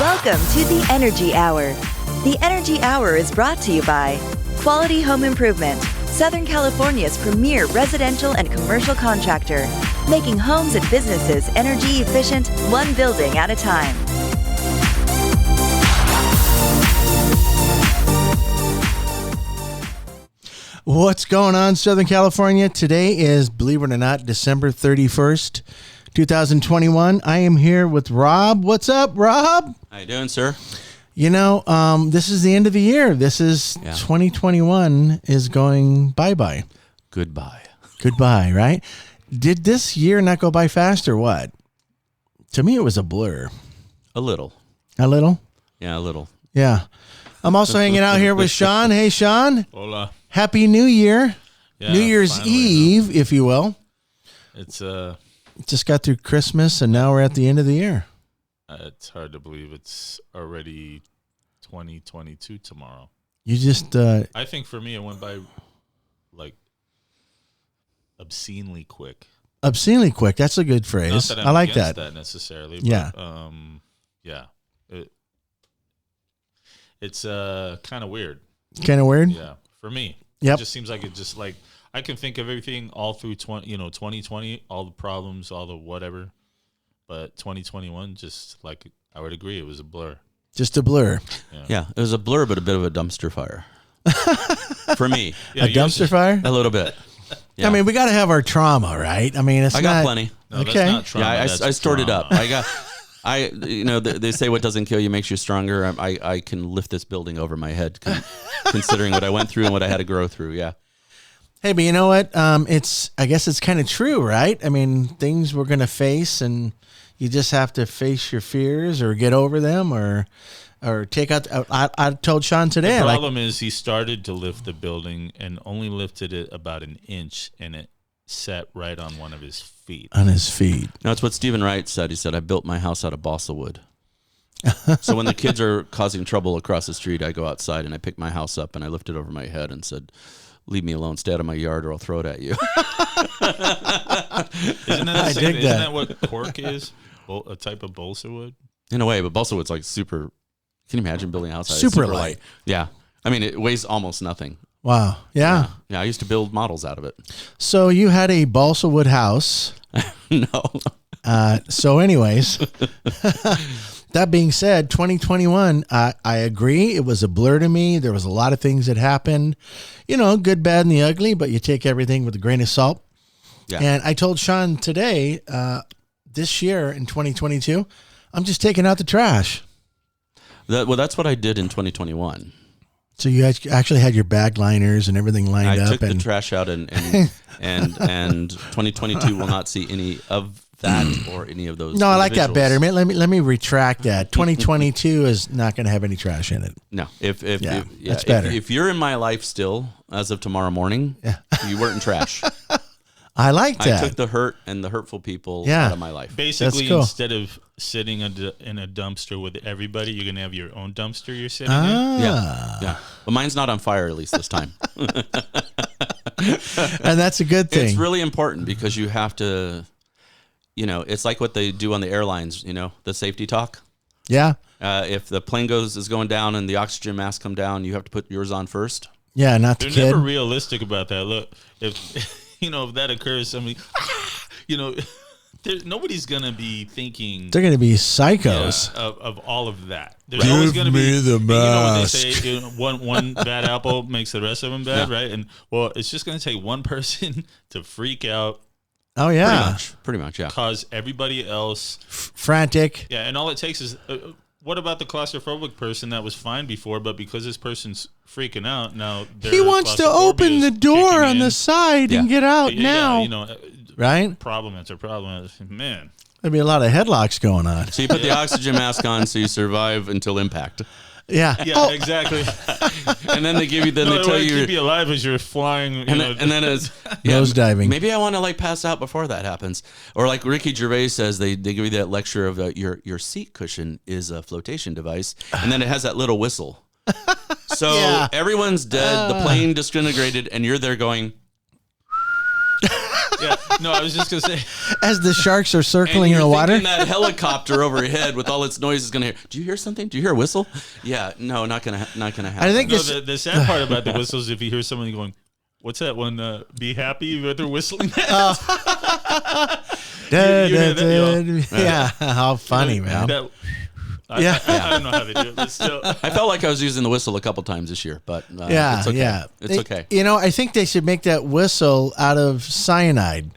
Welcome to the Energy Hour. The Energy Hour is brought to you by Quality Home Improvement, Southern California's premier residential and commercial contractor, making homes and businesses energy efficient, one building at a time. What's going on, Southern California? Today is, believe it or not, December 31st, 2021. I am here with Rob. What's up, Rob? How you doing, sir? You know, this is the end of the year. This is 2021 is going bye-bye. Goodbye. Goodbye, right? Did this year not go by fast or what? To me, it was a blur. A little. A little? Yeah, a little. Yeah. I'm also hanging out here with Shaun. Hey, Shaun. Hola. Happy New Year. Yeah, New Year's Eve, if you will. It's Just got through Christmas, and now we're at the end of the year. it's hard to believe it's already 2022 tomorrow. You just I think for me it went by like obscenely quick. Obscenely quick. That's a good phrase. Not that I'm I like against that. necessarily. Yeah. But, yeah. It's kind of weird. Kind of weird. Yeah. For me. Yep. It just seems like I can think of everything all through 2020, all the problems, all the whatever. But 2021, just like I would agree, it was a blur. Just a blur. Yeah, it was a blur, but a bit of a dumpster fire. For me. Yeah, A dumpster fire? A little bit. Yeah. I mean, we got to have our trauma, right? I mean, it's I not. got plenty. No, Okay. that's not trauma. Yeah, that's I stored it up. trauma. They say what doesn't kill you makes you stronger. I can lift this building over my head, considering what I went through and what I had to grow through. Yeah. Hey, but you know what? I guess it's kind of true, right? I mean, things we're going to face, and you just have to face your fears or get over them or take out. I told Shaun today. The problem is he started to lift the building and only lifted it about an inch, and it sat right on one of his feet. On his feet. No, it's what Stephen Wright said. He said, I built my house out of balsa wood. So when the kids are causing trouble across the street, I go outside and I pick my house up and I lift it over my head and said, leave me alone, stay out of my yard or I'll throw it at you. Isn't that what cork is? A type of balsa wood? In a way, but balsa wood's like super. Can you imagine building a house out of it? Super light. Yeah. I mean, it weighs almost nothing. Wow. Yeah. Yeah, I used to build models out of it. So you had a balsa wood house. No. So anyways, that being said, 2021, I agree. It was a blur to me. There was a lot of things that happened, good, bad, and the ugly, but you take everything with a grain of salt. Yeah. And I told Shaun today, this year in 2022, I'm just taking out the trash. That's what I did in 2021. So you actually had your bag liners and everything lined up. I took the trash out and 2022 will not see any of that or any of those. No, I like that individuals. better. Let me retract that. 2022 is not going to have any trash in it. No, that's better. If you're in my life still as of tomorrow morning, you weren't in trash. I like that. I took the hurt and the hurtful people out of my life. Basically, cool. Instead of sitting in a dumpster with everybody, you're going to have your own dumpster you're sitting in. Yeah. But mine's not on fire, at least this time. And that's a good thing. It's really important because you have to, it's like what they do on the airlines, the safety talk. Yeah. If the plane is going down and the oxygen masks come down, you have to put yours on first. Yeah, not the They're kid. never realistic about that. Look, if if that occurs, somebody, nobody's gonna be thinking. They're going to be psychos. Of all of that. There's always going to be the mask. When they say one bad apple makes the rest of them bad, right? And it's just going to take one person to freak out. Oh yeah, Pretty much, yeah. Cause everybody else frantic. Yeah, and all it takes is. What about the claustrophobic person that was fine before, but because this person's freaking out now, He wants to open the door on the side and get out now. Right? Problem after problem. Man, There'd be a lot of headlocks going on. So you put the oxygen mask on so you survive until impact. Yeah. Yeah, exactly. And then they give you, they tell you, keep you alive as you're flying. and then it's nose diving. Maybe I want to pass out before that happens. Or like Ricky Gervais says, they give you that lecture of your seat cushion is a flotation device, and then it has that little whistle. So everyone's dead, the plane disintegrated, and you're there going. Yeah, No, I was just gonna say. As the sharks are circling in you're the water. thinking that helicopter overhead with all its noise is gonna hear. Do you hear something? Do you hear a whistle? Yeah, no, not gonna happen. I think No, it's the sad part about the whistles, if you hear somebody going, "What's that one? Be happy," but they're whistling. yeah, how funny, man. I don't know how they do it, but still. I felt like I was using the whistle a couple times this year, but Yeah, it's okay. yeah. It's okay. You know, I think they should make that whistle out of cyanide.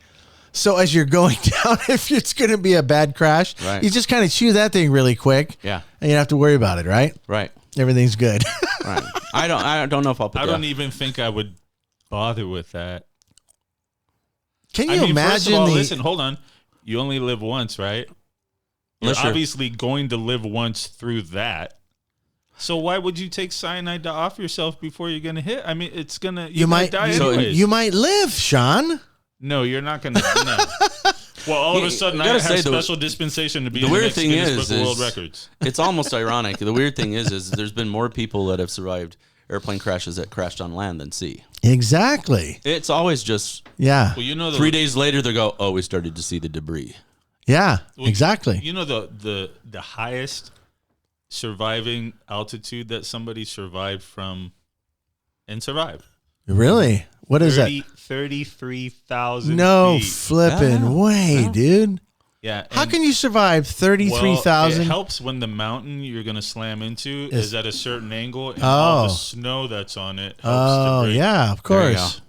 So as you're going down, if it's going to be a bad crash, Right. you just kind of chew that thing really quick. Yeah. And you don't have to worry about it, right? Right. Everything's good. Right. I don't know if I'll put I don't even think I would bother with that. Can you I mean, imagine first of all, listen, hold on. You only live once, right? You're Unless you're- obviously going to live once through that. So why would you take cyanide to off yourself before you're going to hit? I mean, it's going to... You might die anyways. You might live, Sean. No, you're not going to... No. Well, all of a sudden, I have special dispensation to be in the next Guinness Book of World Records. It's almost ironic. The weird thing is there's been more people that have survived airplane crashes that crashed on land than sea. Exactly. It's always just... Yeah. Well, you know... 3 days later, they go, oh, we started to see the debris. Yeah, exactly. You know the highest surviving altitude that somebody survived from and survived? Really? What is that? 33,000 No feet. flipping way, dude. Yeah. How can you survive 33,000? It helps when the mountain you're going to slam into is at a certain angle and all the snow that's on it helps to break. Yeah, of course.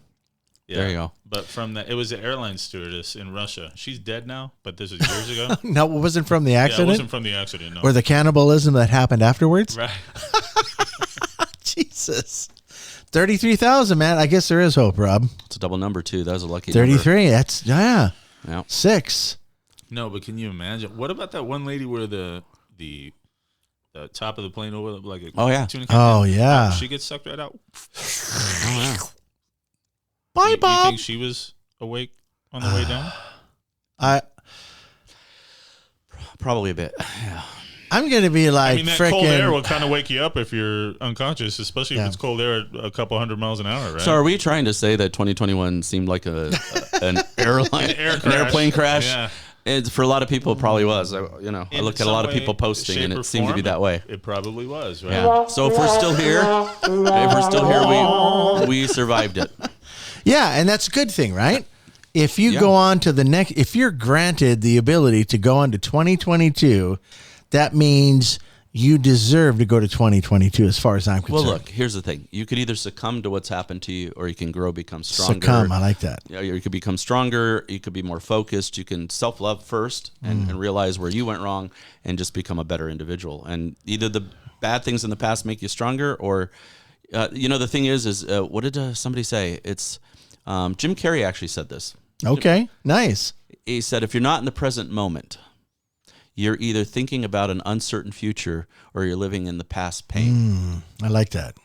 There you go. But from that, it was an airline stewardess in Russia. She's dead now, but this was years ago. No, it wasn't from the Yeah, accident? it wasn't from the accident, no. Or the cannibalism that happened afterwards? Right. Jesus. 33,000, man. I guess there is hope, Rob. It's a double number, too. That was a lucky 33. number. That's, yeah. 6. No, but can you imagine? What about that one lady where the top of the plane over like a tuna can? Oh, yeah. She gets sucked right out. Oh, yeah. Bye, Bob. You think she was awake on the way down? Probably a bit. Yeah. I'm going to be like, I mean, that cold air will kind of wake you up if you're unconscious, especially if it's cold air at a couple 100 miles an hour, right? So are we trying to say that 2021 seemed like an airplane crash? Yeah. For a lot of people, it probably was. I looked at a lot of people posting, and it seemed to be that way. It probably was, right? Yeah. So if we're still here, we survived it. Yeah, and that's a good thing, right? If you go on to the next, if you're granted the ability to go on to 2022, that means you deserve to go to 2022 as far as I'm concerned. Well, look, here's the thing. You could either succumb to what's happened to you, or you can grow, become stronger. Succumb, I like that. Yeah, you could become stronger. You could be more focused. You can self-love first and realize where you went wrong and just become a better individual. And either the bad things in the past make you stronger, or, the thing is what did somebody say? It's Jim Carrey actually said this. Okay, nice. He said, if you're not in the present moment, you're either thinking about an uncertain future or you're living in the past pain. I like that.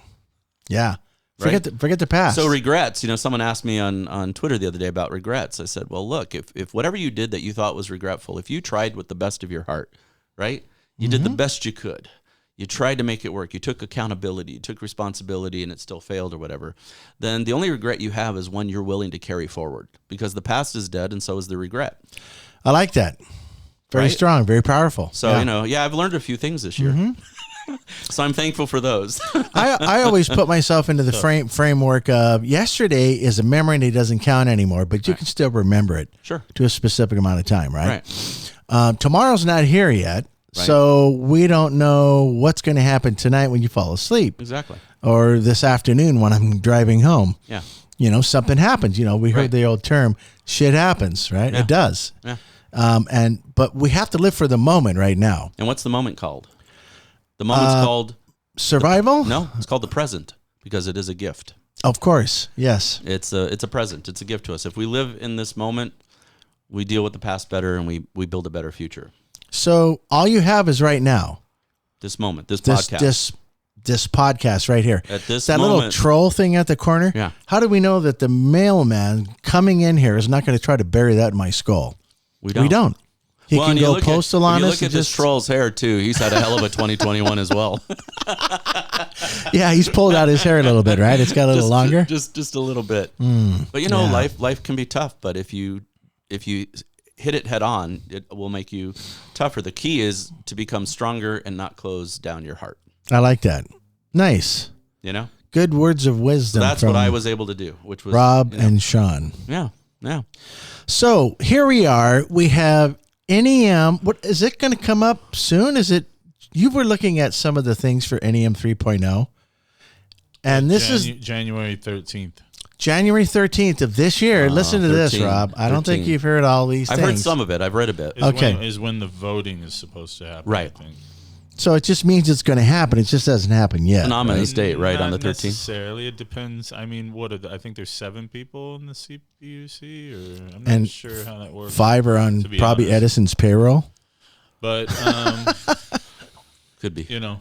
Yeah. Forget the past. So regrets, someone asked me on Twitter the other day about regrets. I said, well, look, if whatever you did that you thought was regretful, if you tried with the best of your heart, right? You did the best you could. You tried to make it work. You took accountability, you took responsibility, and it still failed or whatever. Then the only regret you have is one you're willing to carry forward, because the past is dead and so is the regret. I like that. Very strong, very powerful. So, I've learned a few things this year. So I'm thankful for those. I always put myself into the framework of yesterday is a memory and it doesn't count anymore, but you can still remember it to a specific amount of time, right? Tomorrow's not here yet, so we don't know what's going to happen tonight when you fall asleep. Exactly. Or this afternoon when I'm driving home. Yeah. Something happens. We heard the old term, shit happens, right? Yeah. It does. Yeah. But we have to live for the moment right now. And what's the moment called? The moment's called survival? No, it's called the present, because it is a gift. Of course, yes. It's a present. It's a gift to us. If we live in this moment, we deal with the past better, and we build a better future. So all you have is right now. This moment, this podcast. This podcast right here. At this that moment, little troll thing at the corner. Yeah. How do we know that the mailman coming in here is not going to try to bury that in my skull? We don't. We don't. He can go postal on us. If you look at this troll's hair, too, he's had a hell of a 2021 as well. Yeah, he's pulled out his hair a little bit, right? It's got a little longer? Just a little bit. But, life can be tough. But if you if you hit it head on, it will make you tougher. The key is to become stronger and not close down your heart. I like that. Nice. You know? Good words of So wisdom. that's from what I was able to do, which was Rob and Shaun. Yeah. So here we are. We have NEM. What is it going to come up soon? Is it? You were looking at some of the things for NEM 3.0, and this is January 13th. January 13th of this year. Listen to this, Rob. I don't think you've heard all these I've things. heard some of it. I've read a bit. Is when the voting is supposed to happen. Right. I think. So it just means it's going to happen. It just hasn't happened yet. An ominous date, right, on the Not 13th? necessarily. It depends. I mean, I think there's 7 people in the CPUC, or I'm not And sure how that works. 5 are on probably honest. Edison's payroll. But Could be. you know,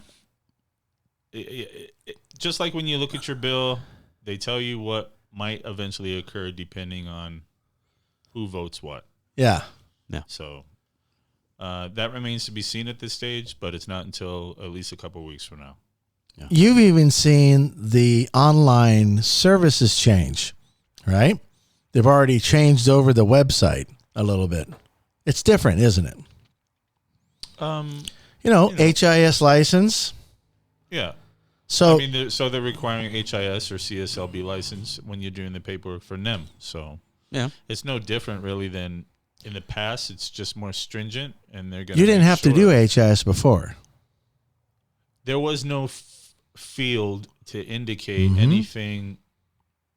just like when you look at your bill, they tell you what might eventually occur depending on who votes what. Yeah. So that remains to be seen at this stage, but it's not until at least a couple of weeks from now. Yeah. You've even seen the online services change, right? They've already changed over the website a little bit. It's different, isn't it? HIS license. Yeah. So, I mean, they're requiring HIS or CSLB license when you're doing the paperwork for NEM. So Yeah. it's no different really than in the past. It's just more stringent, and they're going. you didn't have to do HIS before. There was no field to indicate anything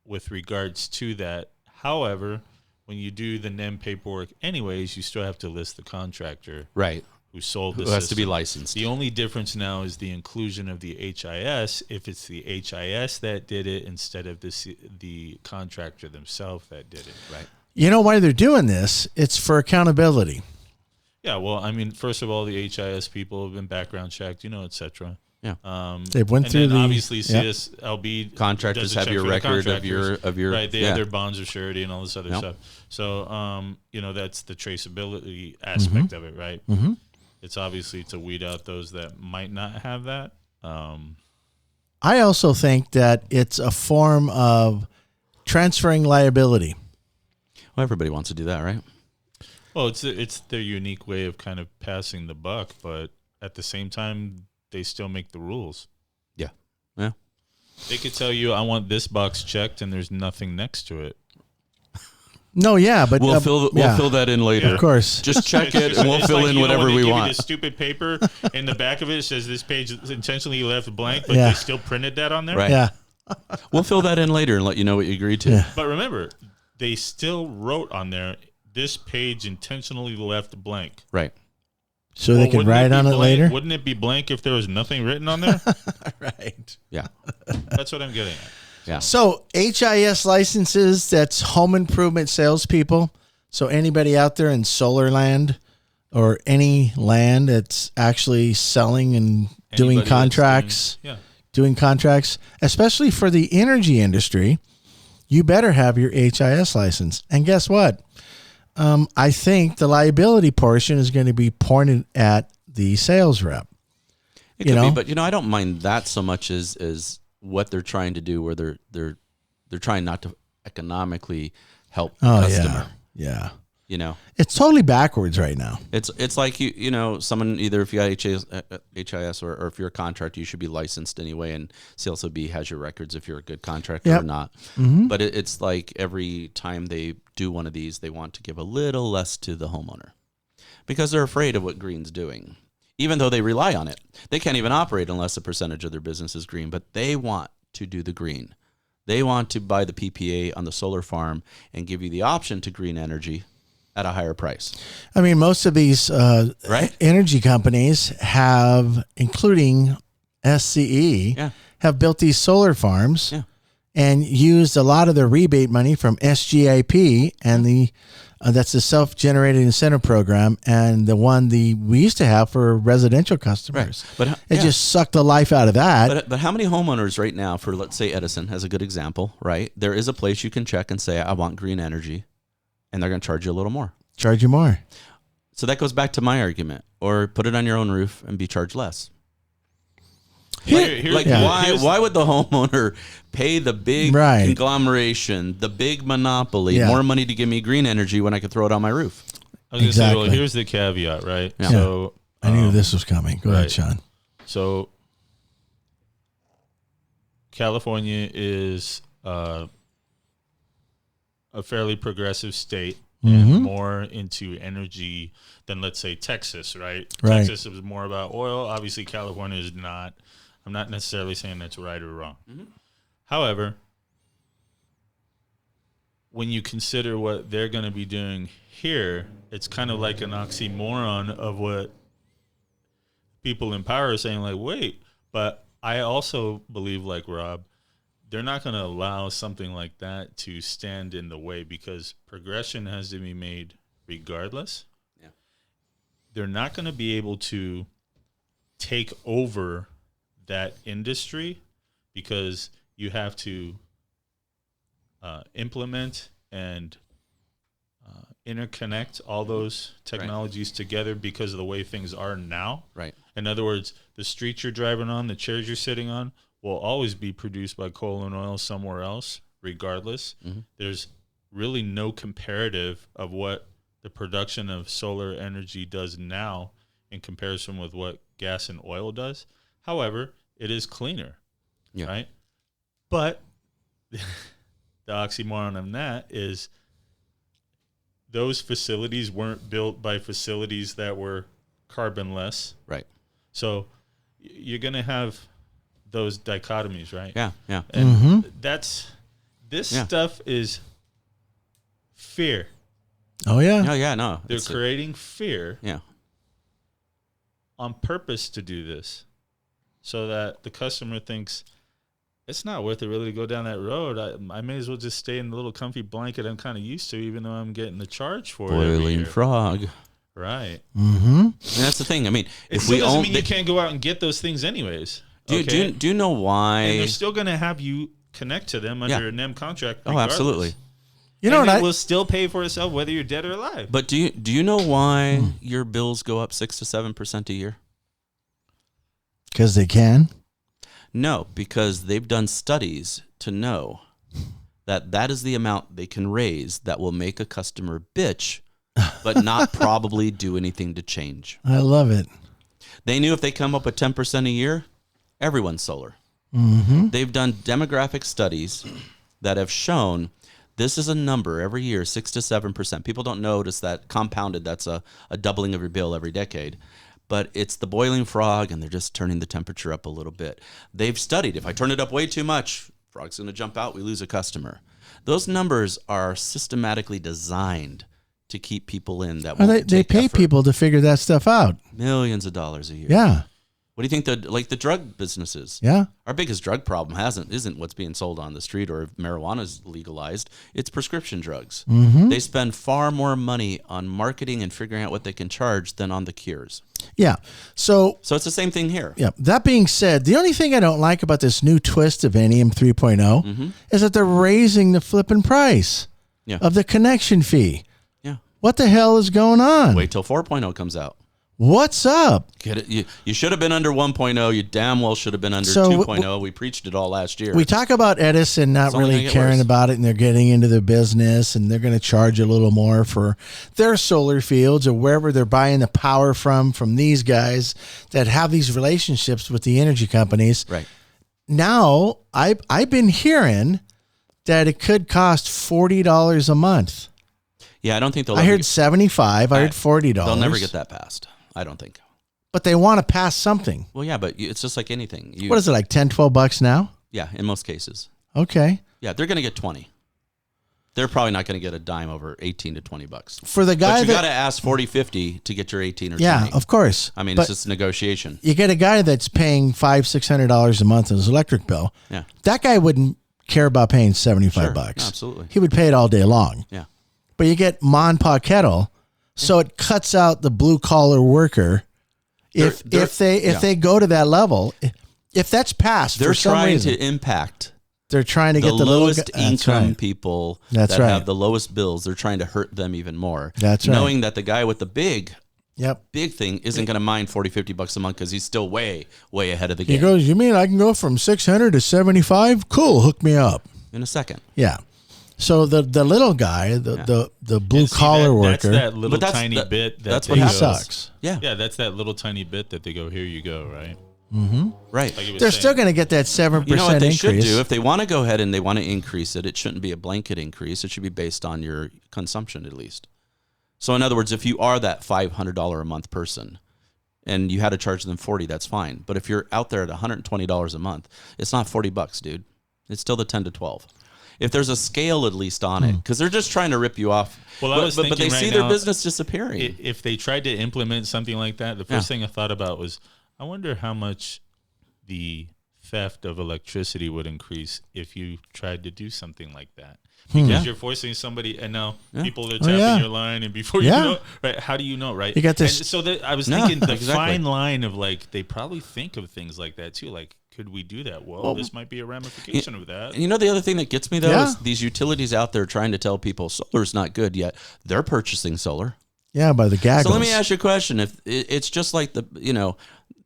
with regards to that. However, when you do the NEM paperwork anyways, you still have to list the contractor Right. who sold the Who has to system. be licensed. The only difference now is the inclusion of the HIS, if it's the HIS that did it instead of the contractor themselves that did it. Right. You know why they're doing this? It's for accountability. Yeah, well, I mean, first of all, the HIS people have been background checked, et cetera. Yeah. They've went and through then the obviously CSLB Contractors does a have check your for the record of your contractors. Right. They yeah. have their bonds of surety and all this other Yep. stuff. So that's the traceability aspect of it, right? Mm-hmm. It's obviously to weed out those that might not have that. I also think that it's a form of transferring liability. Well, everybody wants to do that, right? Well, it's their unique way of kind of passing the buck, but at the same time, they still make the rules. Yeah. Yeah. They could tell you, I want this box checked, and there's nothing next to it. No, yeah, but We'll fill that in later. Of course. Just check it, and we'll It's fill like, in whatever when they we give want. You this stupid paper in the back of it says this page is intentionally left blank, but Yeah. they still printed that on there. Right. Yeah. We'll fill that in later and let you know what you agreed to. Yeah. But remember, they still wrote on there, this page intentionally left blank. Right. So they can wouldn't write be on it blank? later? Wouldn't it be blank if there was nothing written on there? Right. Yeah. That's what I'm getting at. Yeah. So HIS licenses, that's home improvement salespeople. So anybody out there in solar land or any land that's actually selling and doing Anybody that's contracts, doing especially for the energy industry, you better have your HIS license. And guess what? I think the liability portion is going to be pointed at the sales rep. It could be, but I don't mind that so much as what they're trying to do, where they're trying not to economically help the customer. Yeah. It's totally backwards right now. It's like someone, either if you got HIS or if you're a contractor, you should be licensed anyway, and CLSOB has your records if you're a good contractor or not. Mm-hmm. But it's like every time they do one of these, they want to give a little less to the homeowner because they're afraid of what green's doing. Even though they rely on it, they can't even operate unless a percentage of their business is green, but they want to do the green. They want to buy the PPA on the solar farm and give you the option to green energy at a higher price. I mean, most of these energy companies have, including SCE, have built these solar farms and used a lot of their rebate money from SGIP and that's the self-generated incentive program, and the one we used to have for residential customers. Right. But it just sucked the life out of that. But how many homeowners right now, for let's say Edison as a good example, right? There is a place you can check and say, I want green energy, and they're going to charge you a little more. Charge you more. So that goes back to my argument. Or put it on your own roof and be charged less. Why would the homeowner pay the big conglomeration, the big monopoly, more money to give me green energy when I could throw it on my roof? I was going to say, well, here's the caveat, right? Yeah. So I knew this was coming. Go ahead, Shaun. So California is a fairly progressive state and more into energy than, let's say, Texas, right? Texas is more about oil. Obviously, California is not. I'm not necessarily saying that's right or wrong. However, when you consider what they're going to be doing here, it's kind of like an oxymoron of what people in power are saying, like, wait, but I also believe, like Rob, they're not going to allow something like that to stand in the way because progression has to be made regardless. Yeah. They're not going to be able to take over that industry because you have to implement and interconnect all those technologies together because of the way things are now. Right. In other words, the streets you're driving on, the chairs you're sitting on, will always be produced by coal and oil somewhere else, regardless. There's really no comparative of what the production of solar energy does now in comparison with what gas and oil does. However, it is cleaner, right? But the oxymoron of that is those facilities weren't built by facilities that were carbonless. Right. So you're going to have those dichotomies, right? Yeah. And this stuff is fear. Oh, yeah. No. They're creating fear Yeah. on purpose to do this so that the customer thinks it's not worth it really to go down that road. I may as well just stay in the little comfy blanket I'm kind of used to, even though I'm getting the charge for it. Boiling frog. Right. Mm-hmm. And that's the thing. I mean, it still doesn't mean you can't go out and get those things anyways. Do you know why? And they're still going to have you connect to them under a NEM contract. Oh, absolutely. You know, it will still pay for itself whether you're dead or alive. But do you know why your bills go up 6 to 7% a year? Because they can. No, because they've done studies to know that is the amount they can raise that will make a customer bitch, but not probably do anything to change. I love it. They knew if they come up with 10% a year, everyone's solar. They've done demographic studies that have shown this is a number every year, 6 to 7%. People don't notice that compounded, that's a doubling of your bill every decade. But it's the boiling frog, and they're just turning the temperature up a little bit. They've studied, if I turn it up way too much, frog's going to jump out, we lose a customer. Those numbers are systematically designed to keep people in that won't they pay effort. people to figure that stuff out. Millions of dollars a year. Yeah. What do you think the drug businesses? Yeah. Our biggest drug problem isn't what's being sold on the street or if marijuana is legalized. It's prescription drugs. They spend far more money on marketing and figuring out what they can charge than on the cures. Yeah. So it's the same thing here. Yeah. That being said, the only thing I don't like about this new twist of NEM 3.0 is that they're raising the flipping price of the connection fee. Yeah. What the hell is going on? Wait till 4.0 comes out. What's up? Get it? You should have been under 1.0. You damn well should have been under 2.0. We preached it all last year. We talk about Edison not really caring about it, and they're getting into their business, and they're going to charge a little more for their solar fields or wherever they're buying the power from these guys that have these relationships with the energy companies. Right. Now, I've been hearing that it could cost $40 a month. Yeah, I don't think they'll. I heard $75. I heard $40. They'll never get that passed. I don't think. But they want to pass something. Well, yeah, but it's just like anything. What is it, like $10-12 now? Yeah, in most cases. Okay. Yeah, they're going to get 20. They're probably not going to get a dime over 18 to $20. For the guy but you got to ask 40-50 to get your 18 or 20. Yeah, of course. I mean, it's just negotiation. You get a guy that's paying $500-600 a month on his electric bill. Yeah. That guy wouldn't care about paying $75. Sure. No, absolutely. He would pay it all day long. Yeah. But you get Ma and Pa Kettle, so it cuts out the blue collar worker. If they go to that level, if that's passed, they're for some trying reason, to impact. They're trying to the get the lowest little, income people that right. have the lowest bills. They're trying to hurt them even more. That's right. Knowing that the guy with the big Yep. big thing isn't going to mind $40-$50 a month because he's still way ahead of the game. He goes, you mean I can go from 600 to 75? Cool, hook me up. In a second. Yeah. So the little guy, the blue collar worker, that's that little tiny bit. That's what sucks. Yeah. Yeah, that's that little tiny bit that they go, here you go, right? Mm-hmm. Right. Like they're still going to get that 7% You know what they increase. should do? If they want to go ahead and they want to increase it, it shouldn't be a blanket increase. It should be based on your consumption at least. So in other words, if you are that $500 a month person and you had to charge them $40, that's fine. But if you're out there at $120 a month, it's not $40, dude. It's still the 10 to 12. If there's a scale at least on it, because they're just trying to rip you off. Well, but they see their business disappearing. If they tried to implement something like that, the first thing I thought about was, I wonder how much the theft of electricity would increase if you tried to do something like that. Because you're forcing somebody, and now people are tapping your line, and before you know, right? How do you know, right? You got this. And so I was thinking the fine line of like, they probably think of things like that too. Like, could we do that? Well, this might be a ramification of that. And you know the other thing that gets me though is these utilities out there trying to tell people solar's not good, yet they're purchasing solar. Yeah, by the gaggles. So let me ask you a question. If it's just like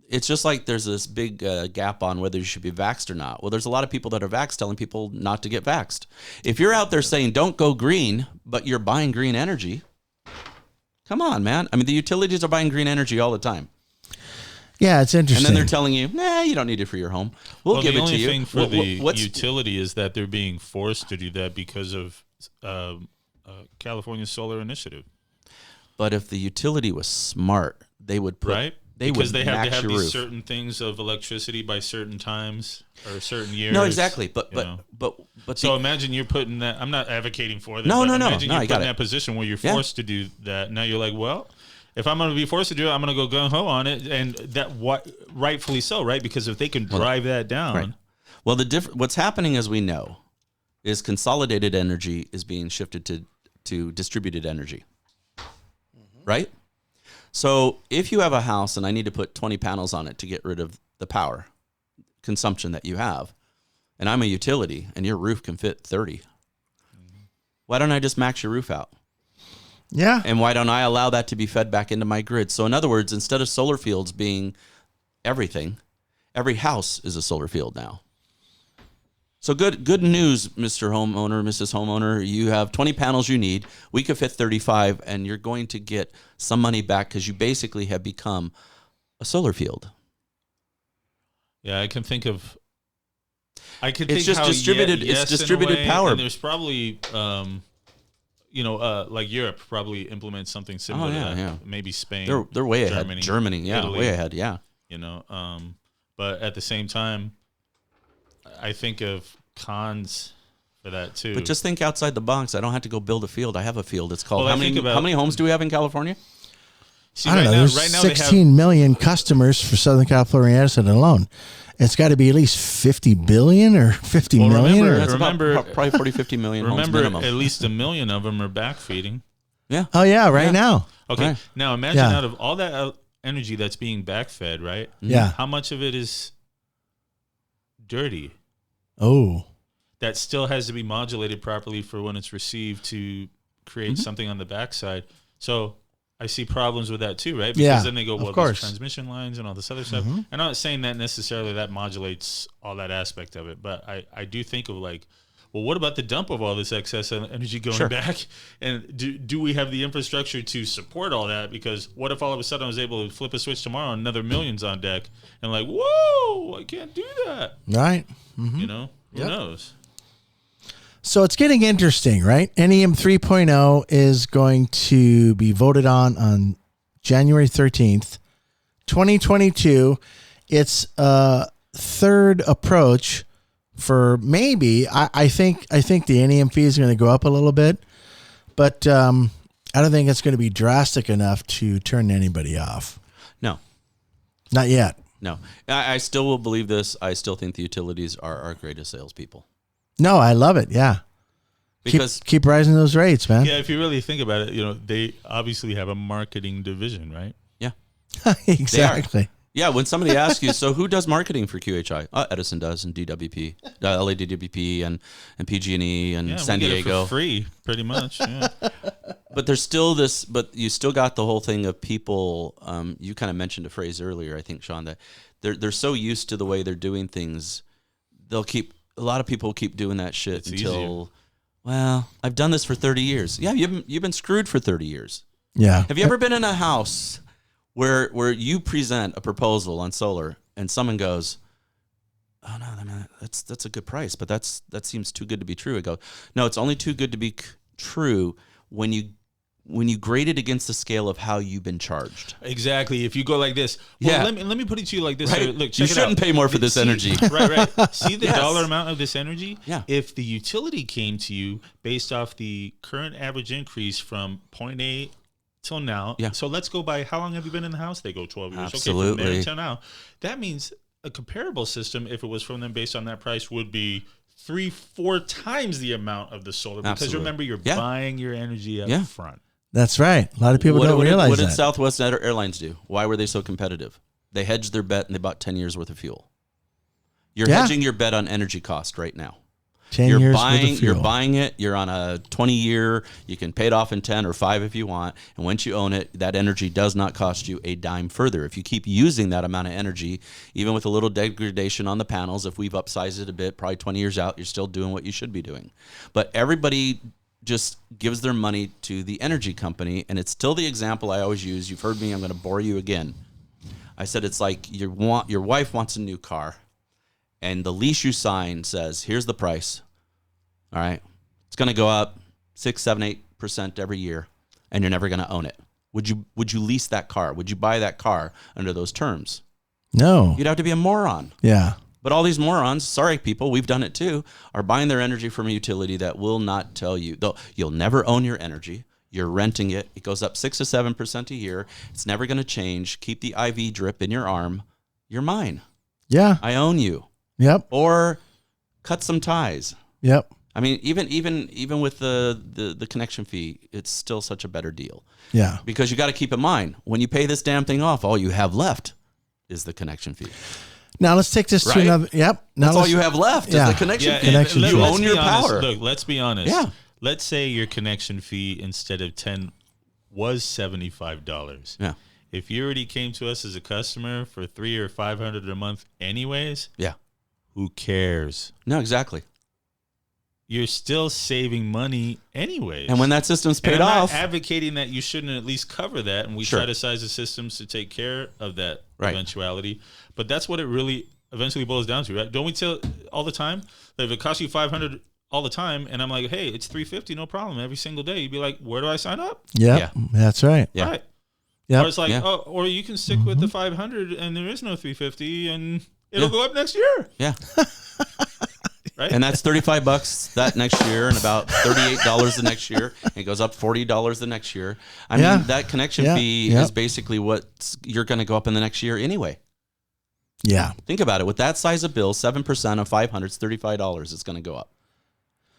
it's just like there's this big gap on whether you should be vaxxed or not. Well, there's a lot of people that are vaxxed telling people not to get vaxxed. If you're out there saying don't go green, but you're buying green energy, come on, man. I mean, the utilities are buying green energy all the time. Yeah, it's interesting. And then they're telling you, nah, you don't need it for your home. We'll give it to you. The only thing for the utility is that they're being forced to do that because of California's solar initiative. But if the utility was smart, they would put... Right? Because they have to have these certain things of electricity by certain times or certain years. No, exactly. But so imagine you're putting that. I'm not advocating for that. No. Imagine you're put in that position where you're forced to do that. Now you're like, well, if I'm going to be forced to do it, I'm going to go gung ho on it, and that rightfully so, right? Because if they can drive that down, right. Well, what's happening, as we know, is consolidated energy is being shifted to distributed energy, right? So if you have a house and I need to put 20 panels on it to get rid of the power consumption that you have, and I'm a utility and your roof can fit 30, why don't I just max your roof out? Yeah. And why don't I allow that to be fed back into my grid? So in other words, instead of solar fields being everything, every house is a solar field now. So good news, Mr. Homeowner, Mrs. Homeowner. You have 20 panels you need. We could fit 35, and you're going to get some money back because you basically have become a solar field. Yeah, I can think of. It's just distributed. It's distributed power. And there's probably, like Europe probably implements something similar to that. Yeah. Maybe Spain. They're way ahead. Germany, yeah, Italy, way ahead. Yeah. But at the same time, I think of cons for that too. But just think outside the box. I don't have to go build a field. I have a field. It's called. Well, how many homes do we have in California? See, I don't know. There's 16 million customers for Southern California Edison alone. It's got to be at least 50 billion or 50 million. Remember, probably 40, 50 million homes minimum. At least 1 million of them are backfeeding. Yeah. Oh, yeah, right now. Okay. Right. Now imagine out of all that energy that's being backfed, right? Yeah. How much of it is dirty? Oh. That still has to be modulated properly for when it's received to create something on the backside. So I see problems with that too, right? Because then they go, well, there's transmission lines and all this other stuff. I'm not saying that necessarily that modulates all that aspect of it, but I do think of like, well, what about the dump of all this excess energy going back? And do we have the infrastructure to support all that? Because what if all of a sudden I was able to flip a switch tomorrow and another million's on deck and like, whoa, I can't do that. Right. Who knows? So it's getting interesting, right? NEM 3.0 is going to be voted on January 13th, 2022. It's a third approach for maybe, I think the NEM fee is going to go up a little bit, but I don't think it's going to be drastic enough to turn anybody off. No. Not yet. No. I still will believe this. I still think the utilities are our greatest salespeople. No, I love it. Yeah. Because keep rising those rates, man. Yeah, if you really think about it, they obviously have a marketing division, right? Yeah. Exactly. Yeah, when somebody asks you, so who does marketing for QHI? Edison does, and DWP, LA DWP, and PG&E, and San Diego. For free, pretty much. Yeah. But there's still this, but you still got the whole thing of people. You kind of mentioned a phrase earlier, I think, Shaun, that they're so used to the way they're doing things. A lot of people keep doing that shit It's until, easier. well, I've done this for 30 years. Yeah, you've been screwed for 30 years. Yeah. Have you ever been in a house where you present a proposal on solar and someone goes, "Oh no, that's a good price, but that seems too good to be true." I go, "No, it's only too good to be true when you grade it against the scale of how you've been charged." Exactly. If you go like this, well, Yeah. let me put it to you like this. Right. Sir. Look, You check it shouldn't out. pay more for this energy. Right. See the Yes. dollar amount of this energy? Yeah. If the utility came to you based off the current average increase from point A till now. Yeah. So let's go by how long have you been in the house? They go 12 years. Okay, Absolutely. from there until now. That means a comparable system, if it was from them based on that price, would be 3-4 times the amount of the solar. Because Absolutely. remember, you're Yeah. buying your energy up Yeah. front. That's right. A lot of people don't realize what that. did Southwest Airlines do? Why were they so competitive? They hedged their bet and they bought 10 years worth of fuel. You're Yeah. hedging your bet on energy cost right now. 10 You're years buying, worth of fuel. you're buying it. You're on a 20-year. You can pay it off in 10 or 5 if you want. And once you own it, that energy does not cost you a dime further. If you keep using that amount of energy, even with a little degradation on the panels, if we've upsized it a bit, probably 20 years out, you're still doing what you should be doing. But everybody just gives their money to the energy company, and it's still the example I always use. You've heard me. I'm going to bore you again. I said it's like your wife wants a new car, and the lease you sign says, here's the price. All right. It's going to go up 6, 7, 8% every year, and you're never going to own it. Would you lease that car? Would you buy that car under those terms? No. You'd have to be a moron. Yeah. But all these morons, sorry people, we've done it too, are buying their energy from a utility that will not tell you. Though you'll never own your energy. You're renting it. It goes up 6 to 7% a year. It's never going to change. Keep the IV drip in your arm. You're mine. Yeah. I own you. Yep. Or cut some ties. Yep. I mean, even with the connection fee, it's still such a better deal. Yeah. Because you got to keep in mind, when you pay this damn thing off, all you have left is the connection fee. Now let's take this to Right? another. Yep. Now That's all let's- you have left Yeah. is the connection fee. Connection and fee. You let's own be your honest. power. Look, let's be honest. Yeah. Let's say your connection fee instead of 10 was $75. Yeah. If you already came to us as a customer for $300 or $500 a month, anyways, Yeah. who cares? No, exactly. You're still saving money anyways. And when that system's paid and I'm off, not advocating that you shouldn't at least cover that, and we Sure. try to size the systems to take care of that Right. eventuality. But that's what it really eventually boils down to, right? Don't we tell all the time that if it costs you $500 all the time, and I'm like, hey, it's $350, no problem, every single day, you'd be like, where do I sign up? Yep. Yeah. That's right. yeah. Right. Yep. Or it's like, Yeah. oh, or you can stick with the 500, and there is no 350, and it'll Yeah. go up next year, Yeah. right? And that's $35 that next year, and about $38 the next year. And it goes up $40 the next year. I Yeah. mean, that connection Yeah. fee Yeah. is basically what you're going to go up in the next year anyway. Yeah. Think about it. With that size of bill, 7% of 500 is $35. It's going to go up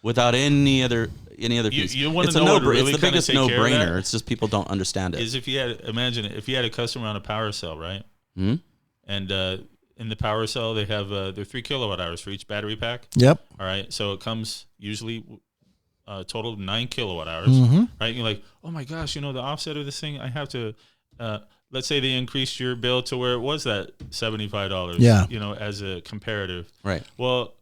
without any other piece. you wanna it's know a what no. really It's the kinda biggest take care of no-brainer. that? It's just people don't understand it. Is if you had, imagine it, if you had a customer on a power cell, right? Hmm? And in the power cell, they have they're 3 kilowatt hours for each battery pack. Yep. All right, so it comes usually total of 9 kilowatt hours. Mm-hmm. Right? And you're like, oh my gosh, the offset of this thing, I have to. Let's say they increased your bill to where it was that $75. Yeah. As a comparative. Right. Well,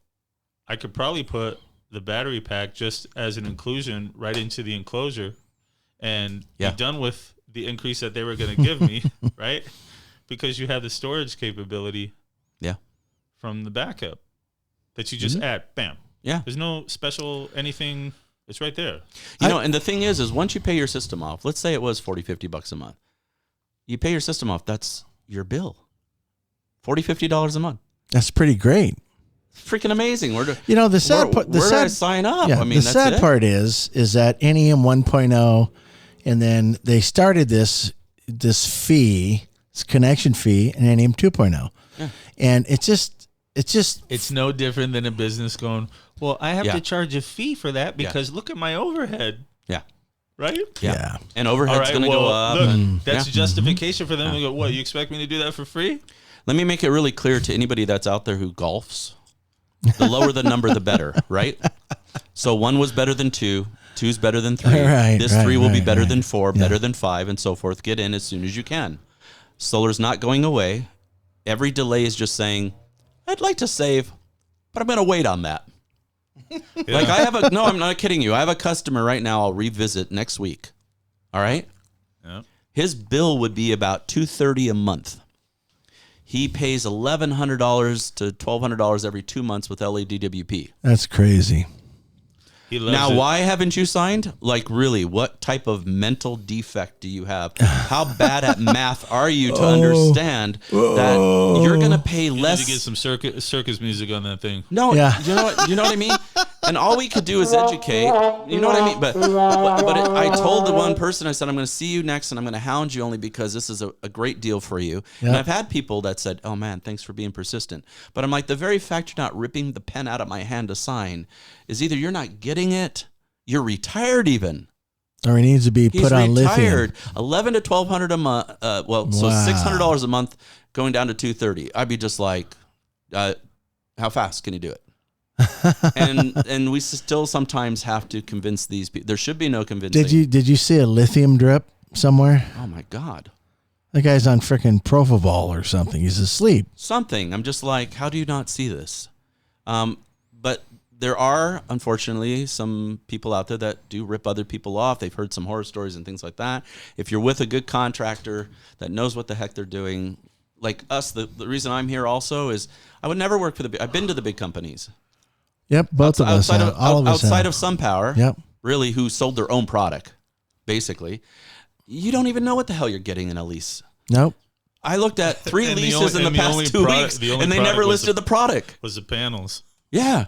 I could probably put the battery pack just as an inclusion right into the enclosure, and Yeah. be done with the increase that they were going to give me, right? Because you have the storage capability. Yeah. From the backup that you just add, bam. Yeah. There's no special anything. It's right there. And the thing is once you pay your system off, let's say it was $40, $50 a month. You pay your system off, that's your bill. $40, $50 a month. That's pretty great. Freaking amazing. The sad part. Where do I sign up? Yeah, I mean, the that's sad it. part is that NEM 1.0, and then they started this fee, this connection fee, in NEM 2.0, and It's no different than a business going, well, I have Yeah. to charge a fee for that because look at my overhead, Yeah. right? yeah. And overhead's going to go up. Look, and, that's yeah. justification for them to go, what, you expect me to do that for free? Let me make it really clear to anybody that's out there who golfs. The lower the number, the better, right? So 1 was better than 2. 2's better than 3. This 3 will be better than 4, better than 5, and so forth. Get in as soon as you can. Solar's not going away. Every delay is just saying, I'd like to save, but I'm going to wait on that. Like no, I'm not kidding you. I have a customer right now I'll revisit next week. All right? Yeah. His bill would be about $230 a month. He pays $1,100 to $1,200 every 2 months with LADWP. That's crazy. Now, why haven't you signed? Like, really, what type of mental defect do you have? How bad at math are you to understand that you're going to pay less? You need to get some circus music on that thing. No, you know what I mean? And all we could do is educate. You know what I mean? But I told the one person, I said, I'm going to see you next, and I'm going to hound you only because this is a great deal for you. Yep. And I've had people that said, oh, man, thanks for being persistent. But I'm like, the very fact you're not ripping the pen out of my hand to sign is either you're not getting it, you're retired even. Or he needs to be put on retired. lithium. $1,100 to $1,200 a month. So $600 a month going down to $230. I'd be just like, how fast can you do it? and we still sometimes have to convince these people. There should be no convincing. Did you see a lithium drip somewhere? Oh my God. The guy's on frickin' Propofol or something. He's asleep. Something. I'm just like, how do you not see this? But there are, unfortunately, some people out there that do rip other people off. They've heard some horror stories and things like that. If you're with a good contractor that knows what the heck they're doing, like us, the reason I'm here also is I would never work for I've been to the big companies. Yep, both of us. All of us outside of SunPower, yep, really, who sold their own product, basically. You don't even know what the hell you're getting in a lease. Nope. I looked at 3 leases in the past 2 weeks, and they never listed the product. Was the panels. Yeah.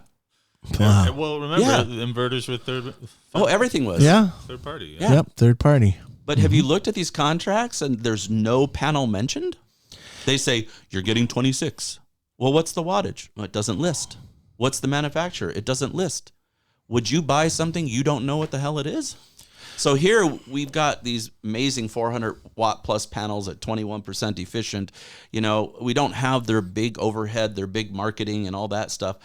Wow. Well, remember, the inverters were third. Oh, everything was. Yeah. Third party. Yeah. Yep, third party. But have you looked at these contracts and there's no panel mentioned? They say, you're getting 26. Well, what's the wattage? Well, it doesn't list. What's the manufacturer? It doesn't list. Would you buy something you don't know what the hell it is? So here we've got these amazing 400 watt plus panels at 21% efficient. You know, we don't have their big overhead, their big marketing and all that stuff.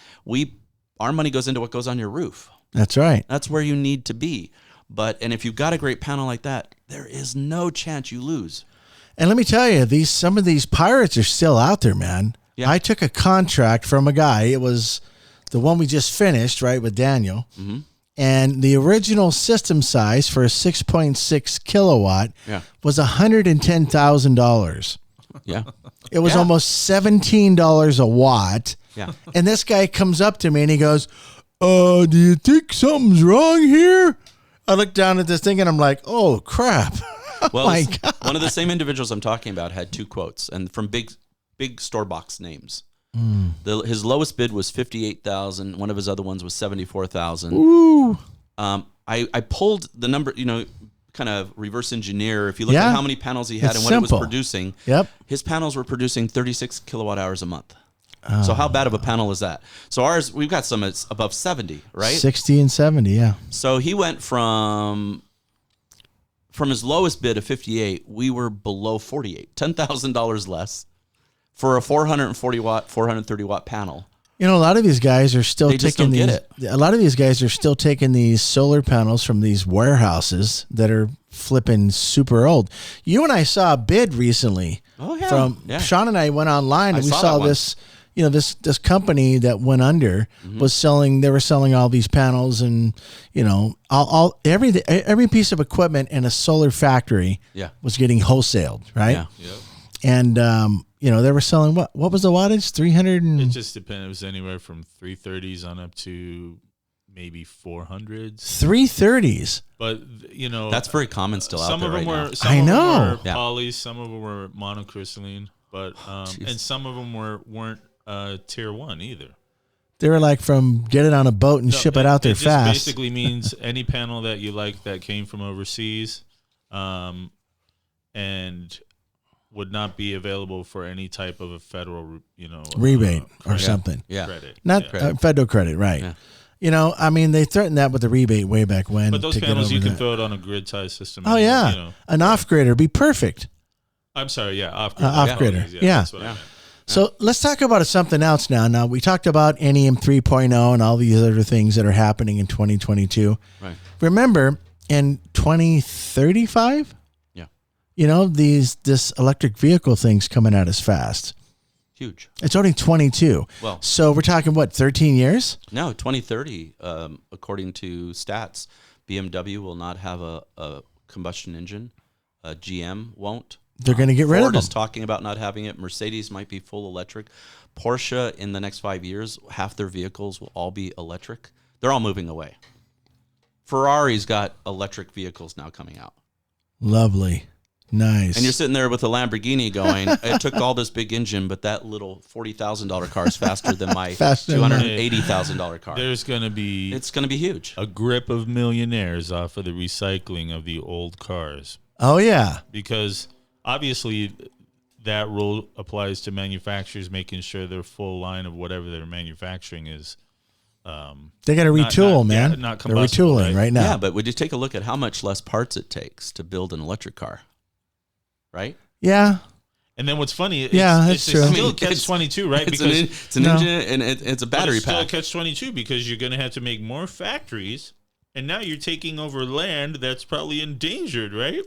Our money goes into what goes on your roof. That's right. That's where you need to be. And if you've got a great panel like that, there is no chance you lose. And let me tell you, some of these pirates are still out there, man. Yeah. I took a contract from a guy. It was the one we just finished, right, with Daniel. Mm-hmm. And the original system size for a 6.6 kilowatt was $110,000. Yeah. It was almost $17 a watt. Yeah. And this guy comes up to me and he goes, do you think something's wrong here? I look down at this thing and I'm like, oh, crap. Well, one of the same individuals I'm talking about had 2 quotes, and from big store box names. His lowest bid was $58,000. One of his other ones was $74,000. Ooh. I pulled the number, kind of reverse engineer. If you look at how many panels he had and what it was producing, his panels were producing 36 kilowatt hours a month. Oh. So how bad of a panel is that? So ours, we've got some that's above 70, right? 60 and 70, yeah. So he went from his lowest bid of 58, we were below 48, $10,000 less for a 440 watt, 430 watt panel. You know, a lot of these guys are still taking these. A lot of these guys are still taking these solar panels from these warehouses that are flipping super old. You and I saw a bid recently. Oh yeah. Shaun and I went online and we saw this. This company that went under was selling. They were selling all these panels and every piece of equipment in a solar factory was getting wholesaled, right? Yeah. Yep. And they were selling what was the wattage? 300 and it just depended. It was anywhere from 330s on up to maybe 400s. 330s. But that's very common still out there right now. Some of them were polys, some of them were monocrystalline, but and some of them weren't tier 1 either. They were like from get it on a boat and ship it out there fast. It basically means any panel that you like that came from overseas, and would not be available for any type of a federal, rebate or something. Yeah, credit. Not federal credit, right? Yeah. They threatened that with the rebate way back when. But those panels you can throw it on a grid tie system. Oh yeah, an off-gridder be perfect. I'm sorry, off-gridder. Off-gridder, yeah. That's what I meant. So let's talk about something else now. Now, we talked about NEM 3.0 and all these other things that are happening in 2022. Right. Remember, in 2035, Yeah. this electric vehicle thing's coming out as fast. Huge. It's only 22. Well, So we're talking, 13 years? no, 2030, according to stats, BMW will not have a combustion engine. GM won't. They're going to get rid of Ford them. is talking about not having it. Mercedes might be full electric. Porsche, in the next 5 years, half their vehicles will all be electric. They're all moving away. Ferrari's got electric vehicles now coming out. Lovely. Nice. And you're sitting there with a Lamborghini going, it took all this big engine, but that little $40,000 car is faster than my $280,000 car. There's going to be It's going to be huge. a grip of millionaires off of the recycling of the old cars. Oh, yeah. Because obviously that rule applies to manufacturers making sure their full line of whatever they're manufacturing is They got to retool, man. yeah, not They're combustible, retooling right? right now. Yeah, but would you take a look at how much less parts it takes to build an electric car? Right? Yeah. And then what's funny, it's, Yeah, it's that's true. still I mean, catch-22, right? It's Because an No. engine and it's a battery it's still pack. catch-22 because you're going to have to make more factories, and now you're taking over land that's probably endangered, right?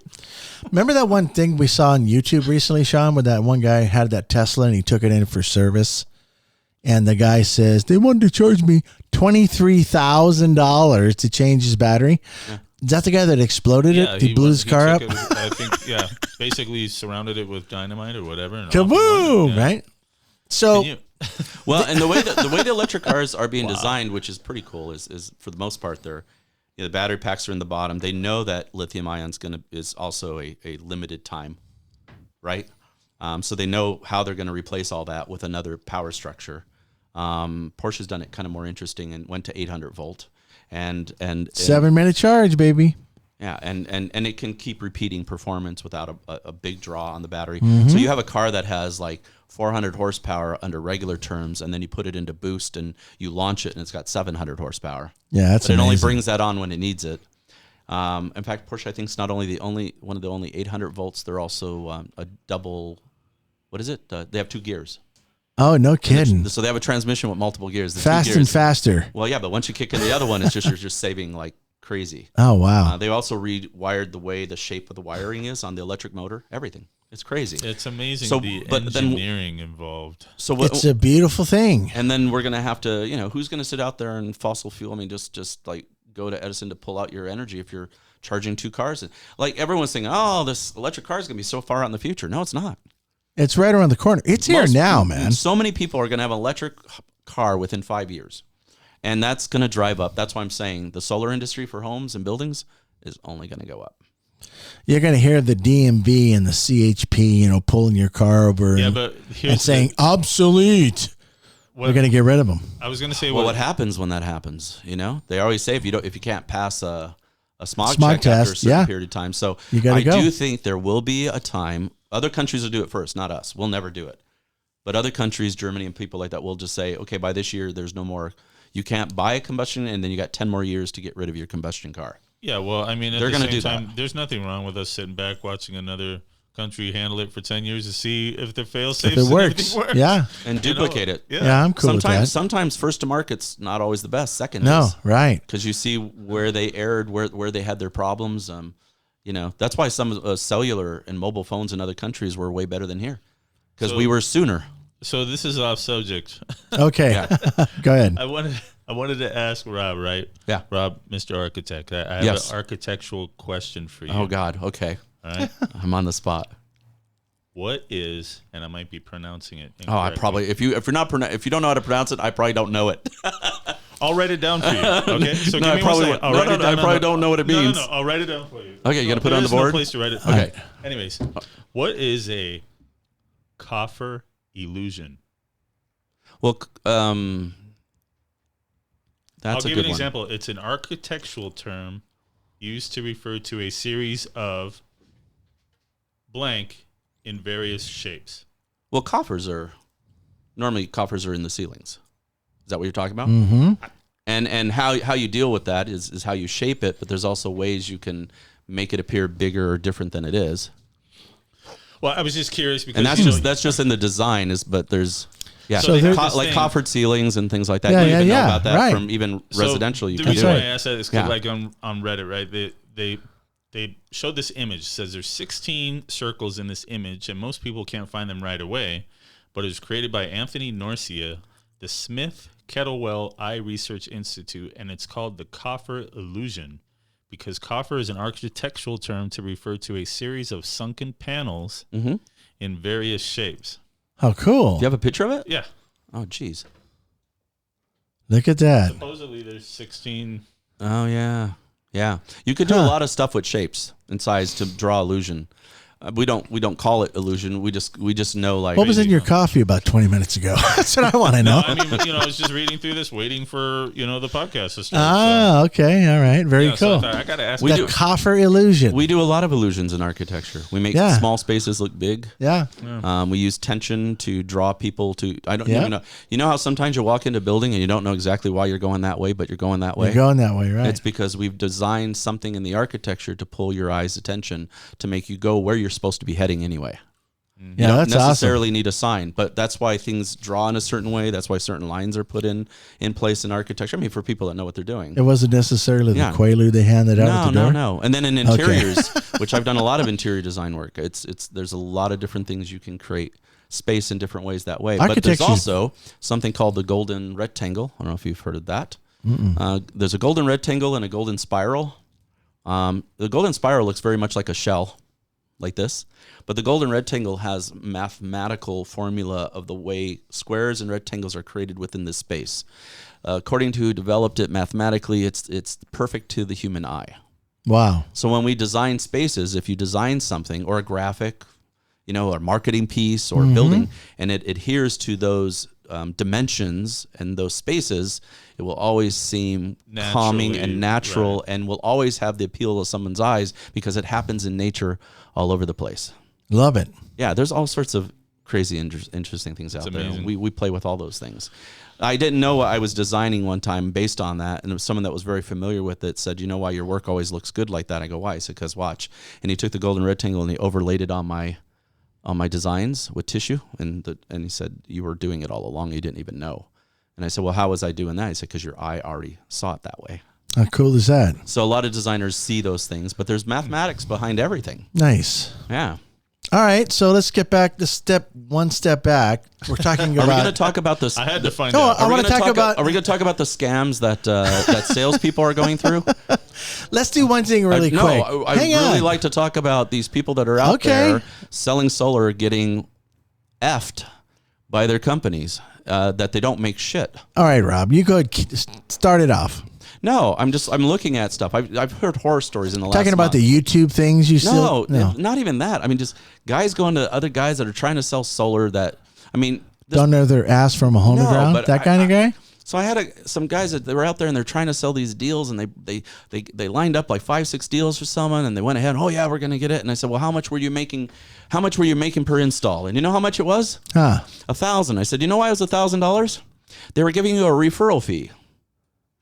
Remember that one thing we saw on YouTube recently, Shaun, where that one guy had that Tesla and he took it in for service? And the guy says, they wanted to charge me $23,000 to change his battery. Yeah. Is that the guy that exploded it? He blew his car up? I think, basically surrounded it with dynamite or whatever. And Kaboom, right? So, Well, and the way the electric cars are being designed, which is pretty cool, is for the most part the battery packs are in the bottom. They know that lithium ion is also a limited time, right? So they know how they're going to replace all that with another power structure. Porsche's done it kind of more interesting and went to 800 volt, and 7-minute charge, baby. yeah, and it can keep repeating performance without a big draw on the battery. Mm-hmm. So you have a car that has like 400 horsepower under regular terms, and then you put it into boost and you launch it, and it's got 700 horsepower. Yeah, that's But it only amazing. brings that on when it needs it. In fact, Porsche, I think, is not only one of the only 800 volts. They're also a double. What is it? They have 2 gears. Oh, no kidding. So they have a transmission with multiple gears. The 2 Fast gears, and faster. Well, yeah, but once you kick in the other one, it's just you're just saving like crazy. Oh, wow. They also rewired the way the shape of the wiring is on the electric motor. Everything. It's crazy. It's amazing So, the but then- engineering involved. So what? It's a beautiful thing. And then we're gonna have to, who's gonna sit out there and fossil fuel? I mean, just like go to Edison to pull out your energy if you're charging 2 cars. Like everyone's saying, oh, this electric car is gonna be so far out in the future. No, it's not. It's right around the corner. It's here now, man. So many people are gonna have an electric car within 5 years, and that's gonna drive up. That's why I'm saying the solar industry for homes and buildings is only gonna go up. You're going to hear the DMV and the CHP, pulling your car over Yeah, and, but here's and saying, obsolete. We're going to get rid of them. I was going to say, Well, what happens when that happens? They always say if you can't pass a smog Smog check after a test, certain yeah. period of time. So You gotta I go. do think there will be a time. Other countries will do it first, not us. We'll never do it. But other countries, Germany and people like that, will just say, okay, by this year, there's no more. You can't buy a combustion, and then you got 10 more years to get rid of your combustion car. yeah, well, I mean, at They're the gonna same do time, that. there's nothing wrong with us sitting back watching another country handle it for 10 years to see if the fail-safes If it and works. everything works. Yeah. And duplicate it. Yeah, I'm cool with that. Sometimes first to market's not always the best. Second No, is. right. Because you see where they erred, where they had their problems. That's why some cellular and mobile phones in other countries were way better than here, because So- we were sooner. So this is off subject. Okay. Go ahead. I wanted to ask Rob, right? Yeah. Rob, Mr. Architect. I have Yes. an architectural question for you. Oh God. Okay. All right. I'm on the spot. What is, and I might be pronouncing it Oh, I incorrectly. probably if you don't know how to pronounce it, I probably don't know it. I'll write it down for you. Okay. So No, give I me probably 1 second. I'll no, write no, it no, down I probably on the- don't know what it means. No, I'll write it down for you. Okay, you gotta put it on the There's no board? place to write it. Okay. Anyways, what is a coffer illusion? Well, that's I'll a give you good an one. example. It's an architectural term used to refer to a series of blank in various shapes. Well, coffers are in the ceilings. Is that what you're talking about? Mm-hmm. And how you deal with that is how you shape it, but there's also ways you can make it appear bigger or different than it is. Well, I was just curious because and that's just in the design but there's. Yeah, So like coffered ceilings and things like that. Yeah, you even know yeah, about that right. from even residential. The You can reason do why I it. asked that is because like on Reddit, right? They showed this image. It says there's 16 circles in this image, and most people can't find them right away. But it was created by Anthony Norcia, the Smith Kettlewell Eye Research Institute, and it's called the coffer illusion, because coffer is an architectural term to refer to a series of sunken panels in various shapes. How cool. Do you have a picture of it? Yeah. Oh, geez. Look at that. Supposedly there's 16. Oh, yeah. Yeah. You could do a lot of stuff with shapes and size to draw illusion. We don't call it illusion. We just know like What was in your coffee about 20 minutes ago? That's what I want to know. I mean, I was just reading through this, waiting for the podcast to start. Ah, okay. All right. Very So cool. I got to ask. The coffer illusion. We do a lot of illusions in architecture. We make small spaces look big. Yeah. We use tension to draw people to. I don't even know. You know how sometimes you walk into a building and you don't know exactly why you're going that way, but you're going that way. You're going that way, right? It's because we've designed something in the architecture to pull your eye's attention to make you go where you're supposed to be heading anyway. Yeah, you don't that's necessarily awesome. need a sign, but that's why things draw in a certain way. That's why certain lines are put in place in architecture. I mean, for people that know what they're doing. It wasn't necessarily the Quaalude they handed out at the door? No. And then in interiors, which I've done a lot of interior design work, there's a lot of different things you can create space in different ways that way. But there's also something called the golden rectangle. I don't know if you've heard of that. There's a golden rectangle and a golden spiral. The golden spiral looks very much like a shell, like this. But the golden rectangle has mathematical formula of the way squares and rectangles are created within this space. According to who developed it mathematically, it's perfect to the human eye. Wow. So when we design spaces, if you design something or a graphic, or a marketing piece or a building, and it adheres to those dimensions and those spaces, it will always seem calming and natural, and will always have the appeal of someone's eyes because it happens in nature all over the place. Love it. Yeah, there's all sorts of crazy, interesting things out there. We play with all those things. I didn't know what I was designing one time based on that, and it was someone that was very familiar with it said, "You know why your work always looks good like that?" I go, "Why?" He said, "Because watch." And he took the golden rectangle and he overlaid it on my designs with tissue, and he said, "You were doing it all along. You didn't even know." And I said, "Well, how was I doing that?" He said, "Because your eye already saw it that way." How cool is that? So a lot of designers see those things, but there's mathematics behind everything. Nice. Yeah. All right, so let's get back one step back. We're talking about. Are we going to talk about this? I had to find out. I want to talk about. Are we going to talk about the scams that salespeople are going through? Let's do one thing really quick. No, I really like to talk about these people that are out there selling solar, getting effed by their companies that they don't make shit. All right, Rob, you go ahead, start it off. No, I'm looking at stuff. I've heard horror stories in the last Talking about month. the YouTube things you No, still not even that. I mean, just guys going to other guys that are trying to sell solar that, I mean. Don't know their ass from a hole in the ground? That kind of guy? So I had some guys that they were out there and they're trying to sell these deals, and they lined up like 5-6 deals for someone, and they went ahead, "Oh yeah, we're going to get it." And I said, "Well, how much were you making per install?" And you know how much it was? $1,000. I said, "You know why it was $1,000? They were giving you a referral fee."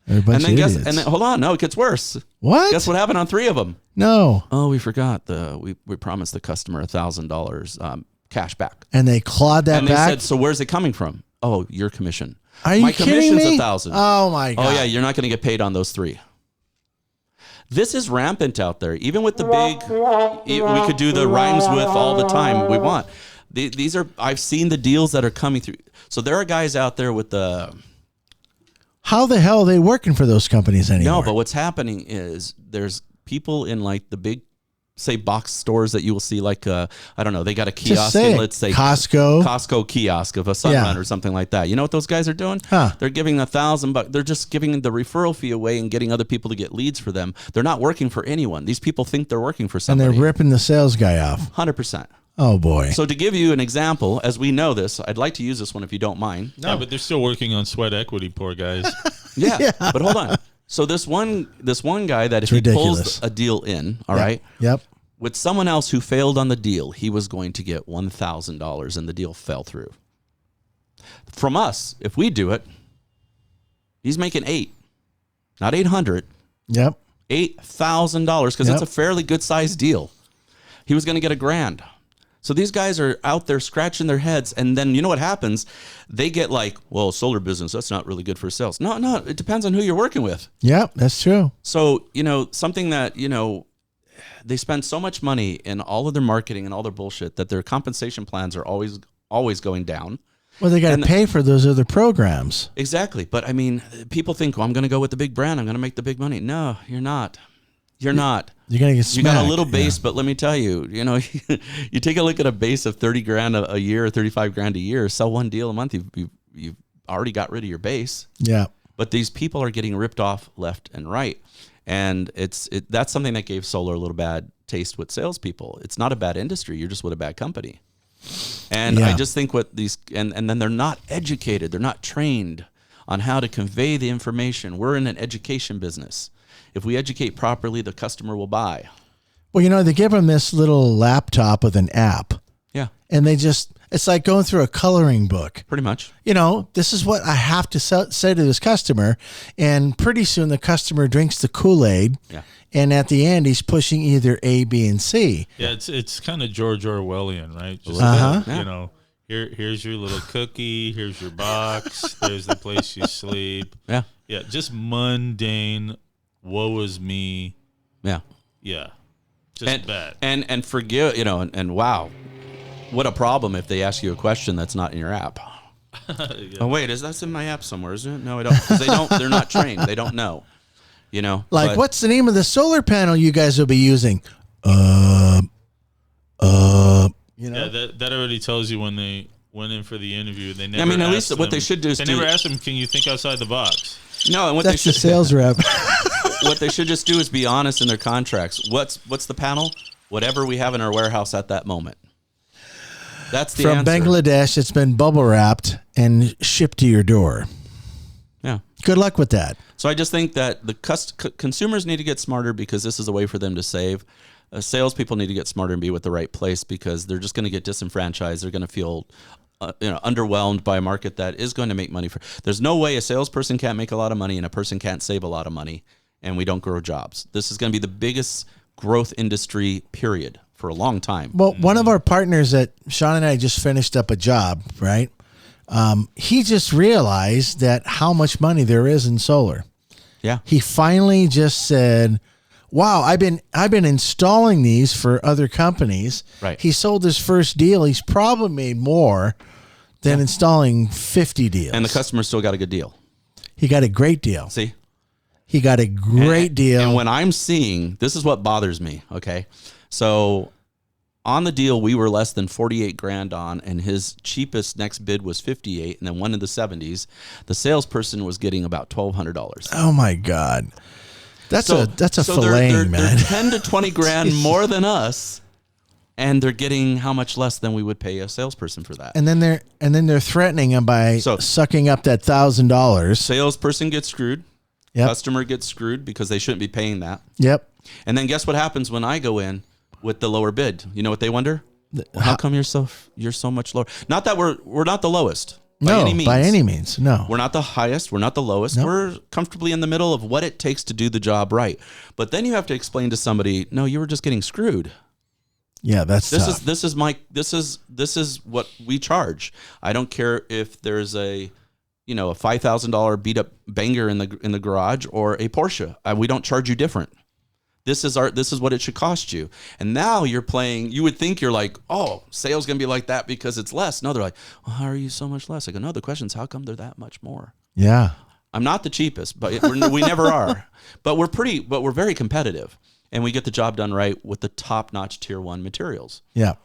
And then hold on, no, it gets worse. What? Guess what happened on 3 of them? No. Oh, we forgot we promised the customer $1,000 cash back. And they clawed that and back. They said, "So where's it coming from?" "Oh, your commission." Are you My kidding commission's me? $1,000. Oh my God. Oh yeah, you're not going to get paid on those 3. This is rampant out there. Even with the big, we could do the rhymes with all the time we want. These are, I've seen the deals that are coming through. So there are guys out there with the. How the hell are they working for those companies anymore? No, but what's happening is there's people in like the big, say, box stores that you will see, like I don't know, they got a kiosk in, let's say Costco kiosk of a Sunrun or something like that. You know what those guys are doing? They're giving $1,000. They're just giving the referral fee away and getting other people to get leads for them. They're not working for anyone. These people think they're working for somebody. And they're ripping the sales guy off. 100%. Oh boy. So to give you an example, as we know this, I'd like to use this one if you don't mind. No, but they're still working on sweat equity, poor guys. Yeah, but hold on. So this one guy that if he pulls a deal in, all right. Yep. With someone else who failed on the deal, he was going to get $1,000 and the deal fell through. From us, if we do it, he's making $8,000, not $800. Yep. $8,000 because it's a fairly good sized deal. He was going to get $1,000. So these guys are out there scratching their heads, and then you know what happens? They get like, well, solar business, that's not really good for sales. No, it depends on who you're working with. Yeah, that's true. So, something that, they spend so much money in all of their marketing and all their bullshit that their compensation plans are always going down. Well, they got to pay for those other programs. Exactly. But I mean, people think, well, I'm going to go with the big brand. I'm going to make the big money. No, you're not. You're not. You're going to get smacked. You got a little base, but let me tell you, you take a look at a base of 30 grand a year or 35 grand a year, sell one deal a month, you've already got rid of your base. Yeah. But these people are getting ripped off left and right. And that's something that gave solar a little bad taste with salespeople. It's not a bad industry. You're just with a bad company. And I just think what these, and then they're not educated. They're not trained on how to convey the information. We're in an education business. If we educate properly, the customer will buy. Well, they give them this little laptop with an app. Yeah. And it's like going through a coloring book. Pretty much. This is what I have to say to this customer. And pretty soon the customer drinks the Kool-Aid. Yeah. And at the end, he's pushing either A, B, and C. Yeah, it's kind of George Orwellian, right? Just here's your little cookie, here's your box, there's the place you sleep. Yeah. Yeah, just mundane, woe is me. Yeah. Yeah. Just bad. And forgive, and wow, what a problem if they ask you a question that's not in your app. Yeah. Oh, wait, that's in my app somewhere, isn't it? No, I don't. Because they're not trained. They don't know. What's the name of the solar panel you guys will be using? Yeah, that already tells you when they went in for the interview. They never. At least what they should do is never asked them, "Can you think outside the box?" No, and what that's the sales rep. What they should just do is be honest in their contracts. What's the panel? Whatever we have in our warehouse at that moment. That's the From answer. Bangladesh. It's been bubble wrapped and shipped to your door. Yeah. Good luck with that. So I just think that the consumers need to get smarter because this is a way for them to save. Salespeople need to get smarter and be with the right place because they're just going to get disenfranchised. They're going to feel underwhelmed by a market that is going to make money. There's no way a salesperson can't make a lot of money and a person can't save a lot of money and we don't grow jobs. This is going to be the biggest growth industry, period, for a long time. Well, one of our partners that Shaun and I just finished up a job, right? He just realized that how much money there is in solar. Yeah. He finally just said, wow, I've been installing these for other companies. Right. He sold his first deal. He's probably made more than installing 50 deals. And the customer still got a good deal. He got a great deal. See? He got a great deal. And when I'm seeing, this is what bothers me, okay? So on the deal, we were less than 48 grand on, and his cheapest next bid was 58, and then one in the 70s. The salesperson was getting about $1,200. Oh my God. That's a so filleting, man. They're 10 to 20 grand more than us, and they're getting how much less than we would pay a salesperson for that. And then they're threatening him by sucking up that $1,000. Salesperson gets screwed. Yep. Customer gets screwed because they shouldn't be paying that. Yep. And then guess what happens when I go in with the lower bid? You know what they wonder? Well, how come you're so much lower? Not that we're not the lowest. By any means. No. We're not the highest. We're not the lowest. Nope. We're comfortably in the middle of what it takes to do the job right. But then you have to explain to somebody, no, you were just getting screwed. Yeah, this is what we charge. I don't care if there's a $5,000 beat up banger in the garage or a Porsche. We don't charge you different. This is what it should cost you. And now you're playing, you would think you're like, oh, sales going to be like that because it's less. No, they're like, well, how are you so much less? I go, no, the question's how come they're that much more? Yeah. I'm not the cheapest, but we never are. But we're very competitive and we get the job done right with the top notch tier 1 materials. Yeah.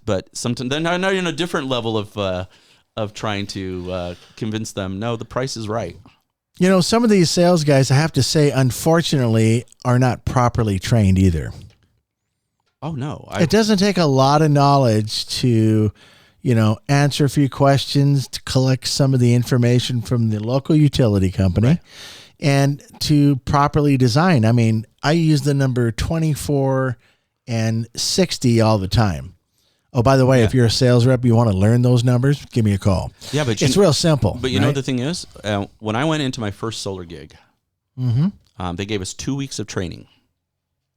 But sometimes then now you're in a different level of trying to convince them, no, the price is right. Some of these sales guys, I have to say, unfortunately, are not properly trained either. Oh, no. It doesn't take a lot of knowledge to, answer a few questions, to collect some of the information from the local utility company, right, and to properly design. I mean, I use the number 24 and 60 all the time. Oh, by the way, if you're a sales rep, you want to learn those numbers, give me a call. Yeah, but it's real simple. But you know the thing is, when I went into my first solar gig, they gave us 2 weeks of training.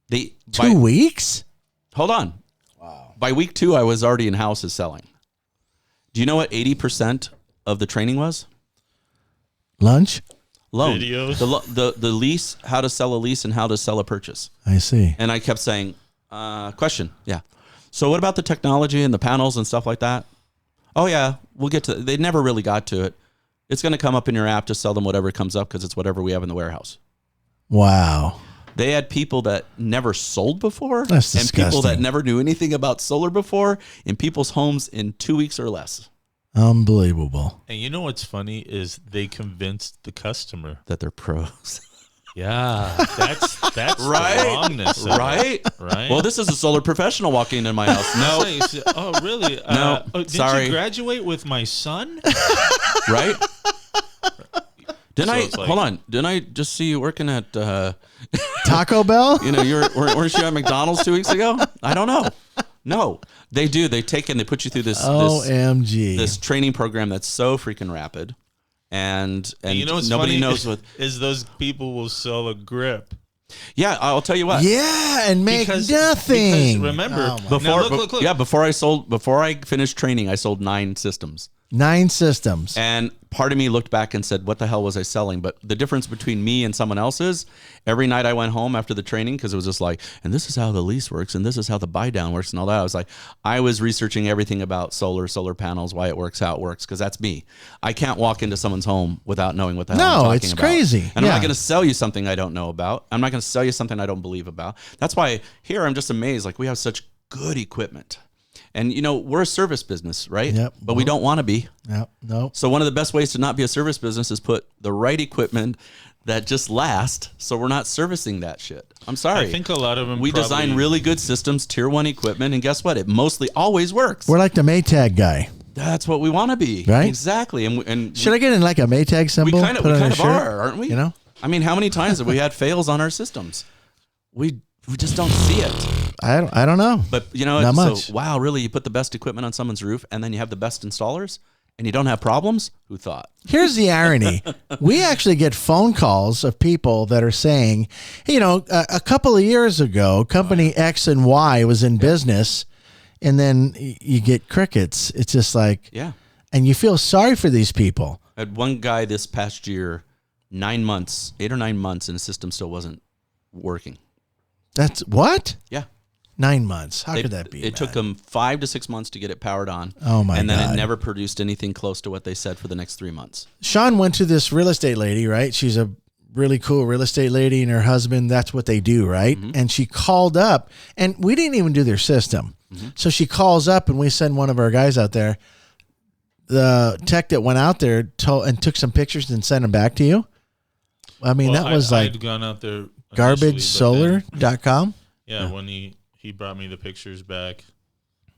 2 weeks? Hold on. Wow. by week 2, I was already in houses selling. Do you know what 80% of the training was? Lunch? Loan. Videos. The lease, how to sell a lease and how to sell a purchase. I see. And I kept saying, question. Yeah. So what about the technology and the panels and stuff like that? Oh, yeah, we'll get to it. They never really got to it. It's going to come up in your app. Just sell them whatever comes up because it's whatever we have in the warehouse. Wow. They had people that never sold before. That's and people disgusting. that never knew anything about solar before in people's homes in 2 weeks or less. Unbelievable. And you know what's funny is they convinced the customer. That they're pros. Yeah, that's Right? the wrongness of it, Right? right? Well, this is a solar professional walking into my house. No. Oh, really? No, did sorry. you graduate with my son? Right? Didn't So I? it's like- Hold on. Didn't I just see you working at? Taco Bell? You know, weren't you at McDonald's 2 weeks ago? I don't know. No, they do. They take and they put you through this OMG. this training program that's so freaking rapid, and you know what's nobody funny knows what. is those people will sell a grip. Yeah, I'll tell you what. yeah, and make Because nothing. remember, Oh, my- Before, now look. yeah, before I finished training, I sold 9 systems. 9 systems. And part of me looked back and said, what the hell was I selling? But the difference between me and someone else is every night I went home after the training, because it was just like, and this is how the lease works, and this is how the buy down works and all that. I was researching everything about solar panels, why it works, how it works, because that's me. I can't walk into someone's home without knowing what the hell I'm talking it's about. crazy. And I'm Yeah. not going to sell you something I don't know about. I'm not going to sell you something I don't believe about. That's why here I'm just amazed. Like, we have such good equipment. And, you know, we're a service business, right? Yep. But we don't want to be. No. So one of the best ways to not be a service business is put the right equipment that just last, so we're not servicing that shit. I'm sorry. I think a lot of them. We design really good systems, tier 1 equipment, and guess what? It mostly always works. We're like the Maytag guy. That's what we want to be. Right? Exactly. And Should I get in like a Maytag symbol? we kind put on a of shirt? are, aren't we? You know? I mean, how many times have we had fails on our systems? We just don't see it. I don't know. But you know, Not much. so wow, really, you put the best equipment on someone's roof, and then you have the best installers, and you don't have problems? Who thought? Here's the irony. We actually get phone calls of people that are saying, hey, you know, a couple of years ago, company X and Y was in business, and then you get crickets. It's just like, Yeah. and you feel sorry for these people. I had one guy this past year, 9 months, 8 or 9 months, and his system still wasn't working. That's what? Yeah. 9 months. How could that be? It took them 5 to 6 months to get it powered on. Oh, my And then God. it never produced anything close to what they said for the next 3 months. Shaun went to this real estate lady, right? She's a really cool real estate lady, and her husband, that's what they do, right? Mm-hmm. And she called up, and we didn't even do their system. Mm-hmm. So she calls up, and we send one of our guys out there. The tech that went out there took some pictures and sent them back to you. I mean, that was like I'd gone out there garbagesolar.com. Yeah, when he brought me the pictures back.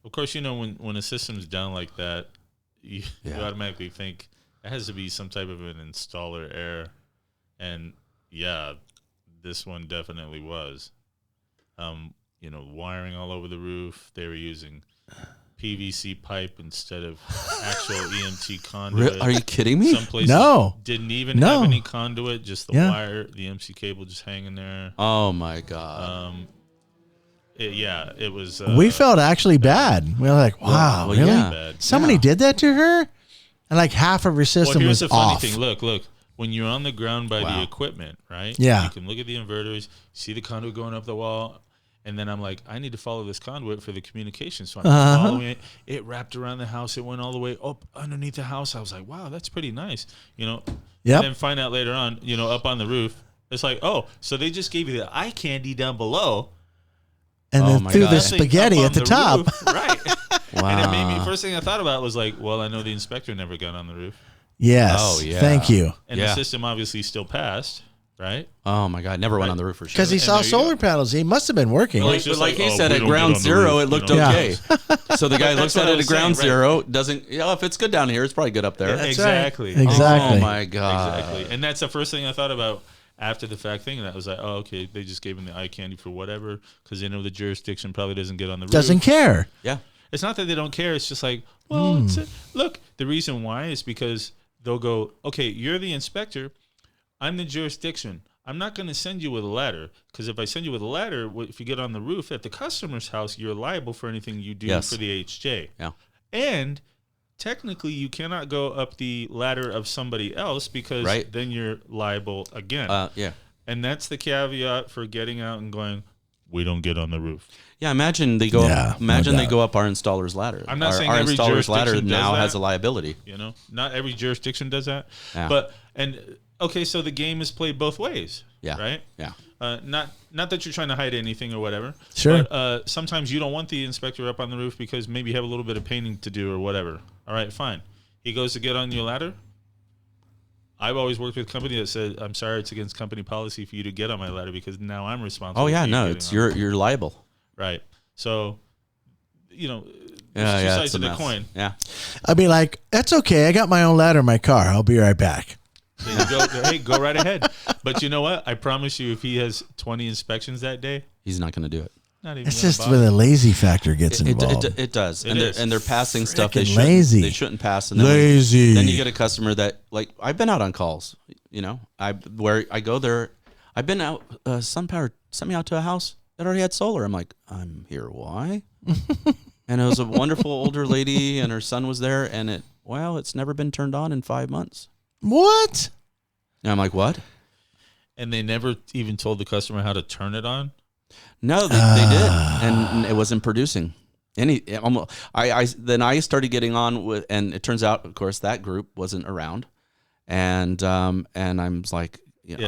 Of course, you know, when a system's down like that, you automatically think it has to be some type of an installer error. And yeah, this one definitely was. You know, wiring all over the roof. They were using PVC pipe instead of actual EMT conduit. Are you kidding me? Some places No. didn't even No. have any conduit, just the Yeah. wire, the MC cable just hanging there. Oh, my God. It was. We felt actually bad. We were like, wow, well, really? yeah. bad. Somebody did that to her? And like half of her Well, system here's was the funny off. thing. Look. When you're on the ground by the Wow. equipment, right? Yeah. You can look at the inverters, see the conduit going up the wall, and then I'm like, I need to follow this conduit for the communication. So I'm following it. It wrapped around the house. It went all the way up underneath the house. I was like, wow, that's pretty nice. You know? Yep. And then find out later on, you know, up on the roof, it's like, oh, so they just gave you the eye candy down below. And Oh then my threw God. the Nothing spaghetti up at the on top. roof. Right. Wow. And it made me, first thing I thought about was like, well, I know the inspector never got on the roof. Yes. Oh, yeah. Thank you. And Yeah. the system obviously still passed, right? Oh, my God. Never went on the roof for sure. Because he And saw there you solar go. panels. He must have been working. Well, Like, it's just like like, he oh, said, we at don't ground get on the zero, roof, it looked you know? okay. So the guy looks what at I it at was ground saying, right. zero, doesn't, if it's good down here, it's probably good up there. That's Exactly. right. Exactly. Oh, my God. Exactly. And that's the first thing I thought about after the fact thing. And that was like, oh, okay, they just gave him the eye candy for whatever because they know the jurisdiction probably doesn't get on the roof. Doesn't care. Yeah. It's not that they don't care. It's just like, well, look, the reason why is because they'll go, okay, you're the inspector. I'm the jurisdiction. I'm not going to send you with a ladder, because if I send you with a ladder, if you get on the roof at the customer's house, you're liable for anything you do for the HJ. Yeah. And technically, you cannot go up the ladder of somebody else, because then you're liable again. Yeah. And that's the caveat for getting out and going, we don't get on the roof. Yeah, imagine they go up, they go up our installer's ladder. I'm not saying our every installer's ladder jurisdiction now does has that. a liability. You know, not every jurisdiction does that. Yeah. But okay, so the game is played both ways. Yeah. Right? Yeah. Not that you're trying to hide anything or whatever. Sure. But sometimes you don't want the inspector up on the roof because maybe you have a little bit of painting to do or whatever. All right, fine. He goes to get on your ladder. I've always worked with a company that said, I'm sorry, it's against company policy for you to get on my ladder because now I'm responsible. Oh yeah, for you no, getting it's on. you're liable. Right. So, there's two Yeah, sides it's a of the mess. coin. Yeah. I'd be like, that's okay. I got my own ladder in my car. I'll be right back. Go right ahead. But you know what? I promise you, if he has 20 inspections that day, He's not going to do it. not even It's gonna just bother. where the lazy factor gets involved. It does. It And is. they're passing stuff Frickin' lazy. they shouldn't pass. And then Lazy. Then you get a customer that, like, I've been out on calls, where I go there. I've been out, SunPower sent me out to a house that already had solar. I'm like, I'm here. Why? And it was a wonderful older lady and her son was there. And it's never been turned on in 5 months. What? And I'm like, what? And they never even told the customer how to turn it on. No, they did, and it wasn't producing any. Almost, then I started getting on with, and it turns out, of course, that group wasn't around, and I'm like,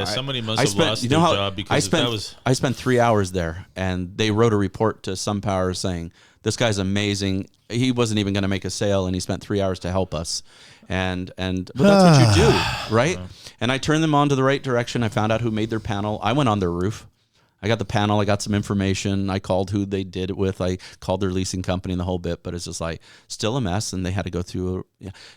somebody must have lost their job because I spent 3 hours there, and they wrote a report to SunPower saying this guy's amazing. He wasn't even going to make a sale, and he spent 3 hours to help us, but that's what you do, right? And I turned them on to the right direction. I found out who made their panel. I went on their roof. I got the panel. I got some information. I called who they did it with. I called their leasing company and the whole bit. But it's just like still a mess, and they had to go through.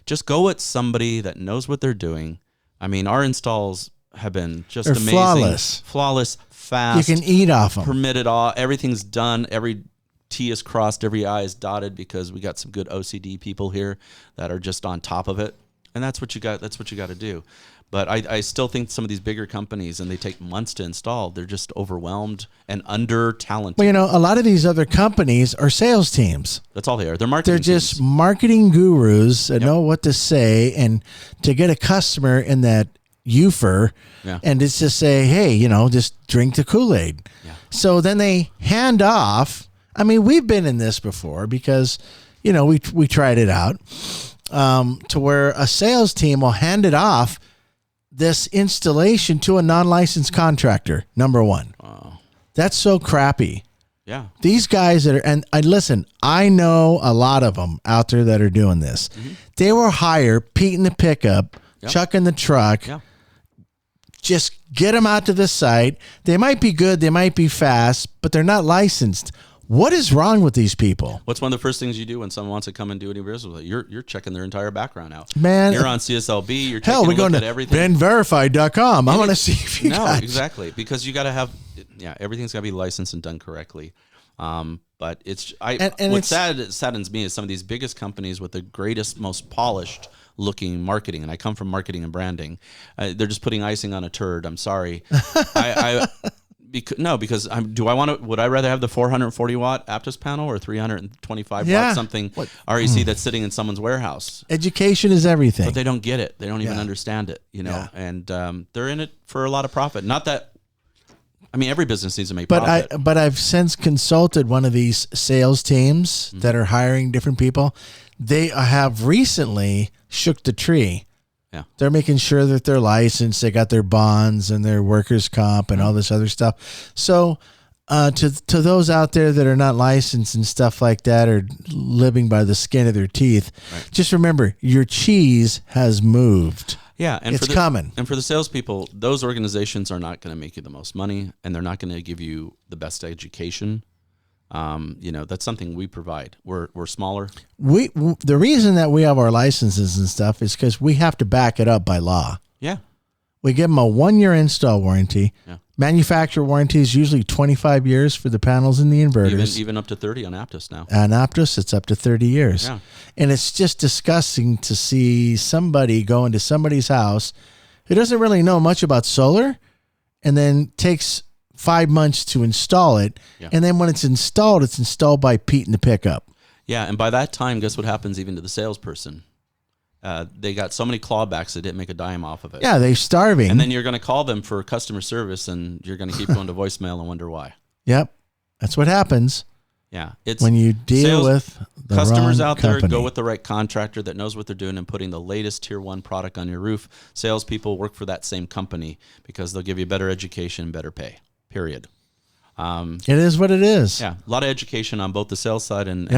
Just go with somebody that knows what they're doing. I mean, our installs have been just They're amazing, flawless, fast. You can eat off them. Permitted all. Everything's done. Every T is crossed. Every I is dotted because we got some good OCD people here that are just on top of it. And that's what you got. That's what you got to do. But I still think some of these bigger companies, and they take months to install, they're just overwhelmed and under-talented. Well, a lot of these other companies are sales teams. That's all they are. They're marketing They're just teams. marketing gurus that know what to say, and to get a customer in that euphor, and it's just say, hey, just drink the Kool-Aid. Yeah. So then they hand off. I mean, we've been in this before because, we tried it out to where a sales team will hand it off this installation to a non-licensed contractor. Number one. Wow. That's so crappy. Yeah. These guys that are, and I know a lot of them out there that are doing this. Mm-hmm. They will hire Pete in the pickup, Chuck in the truck. Yeah. Just get them out to the site. They might be good, they might be fast, but they're not licensed. What is wrong with these people? What's one of the first things you do when someone wants to come and do any business? You're checking their entire background out. Man, you're on CSLB. You're taking a we're going look to at everything. benverified.com. I want to see if you got exactly, because you got to have everything's got to be licensed and done correctly. But what saddens me is some of these biggest companies with the greatest, most polished looking marketing, and I come from marketing and branding. They're just putting icing on a turd. I'm sorry. Would I rather have the 440 watt Aptus panel or 325 watt something REC that's sitting in someone's warehouse? Education is everything. But they don't get it. They don't even understand it, and they're in it for a lot of profit. Not that, every business needs to make profit. But I've since consulted one of these sales teams that are hiring different people. They have recently shook the tree. Yeah. They're making sure that they're licensed, they got their bonds and their workers' comp and all this other stuff. So to those out there that are not licensed and stuff like that, or living by the skin of their teeth, just remember, your cheese has moved. Yeah, and it's coming. And for the salespeople, those organizations are not going to make you the most money, and they're not going to give you the best education. That's something we provide. We're smaller. The reason that we have our licenses and stuff is because we have to back it up by law. Yeah. We give them a 1-year install warranty. Yeah. Manufacturer warranty is usually 25 years for the panels and the inverters. Even up to 30 on Aptus now. On Aptus, it's up to 30 years. Yeah. And it's just disgusting to see somebody go into somebody's house who doesn't really know much about solar and then takes 5 months to install it. Yeah. And then when it's installed by Pete in the pickup. Yeah, and by that time, guess what happens even to the salesperson? They got so many clawbacks they didn't make a dime off of it. Yeah, they're starving. And then you're going to call them for customer service, and you're going to keep going to voicemail and wonder why. Yep, that's what happens. Yeah, it's when you deal with the customers wrong out there. company. Go with the right contractor that knows what they're doing and putting the latest tier 1 product on your roof. Salespeople work for that same company because they'll give you better education, better pay. Period. It is what it is. Yeah, a lot of education on both the sales side and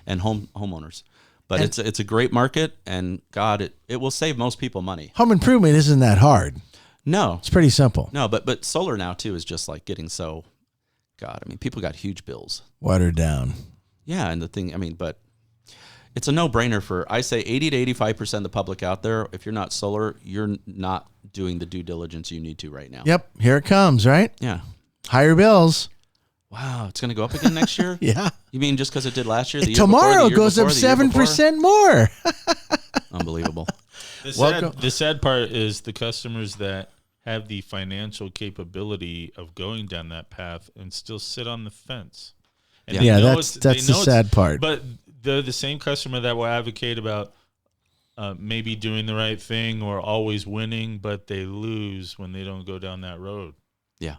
homeowners. But And- it's a great market, and God, it will save most people money. Home improvement isn't that hard. No, It's pretty simple. no, but solar now too is just like getting so. God, I mean, people got huge bills. Watered down. Yeah, and the thing, I mean, but it's a no-brainer for, I say 80 to 85% of the public out there. If you're not solar, you're not doing the due diligence you need to right now. Yep, here it comes, right? Yeah. Higher bills. Wow, it's going to go up again next year? Yeah. You mean just because it did last year? The year Tomorrow before, the year goes up before, the year before? 7% more. Unbelievable. The sad part is the customers that have the financial capability of going down that path and still sit on the fence. And they Yeah, know that's they the know sad part. But they're the same customer that will advocate about maybe doing the right thing or always winning, but they lose when they don't go down that road. Yeah.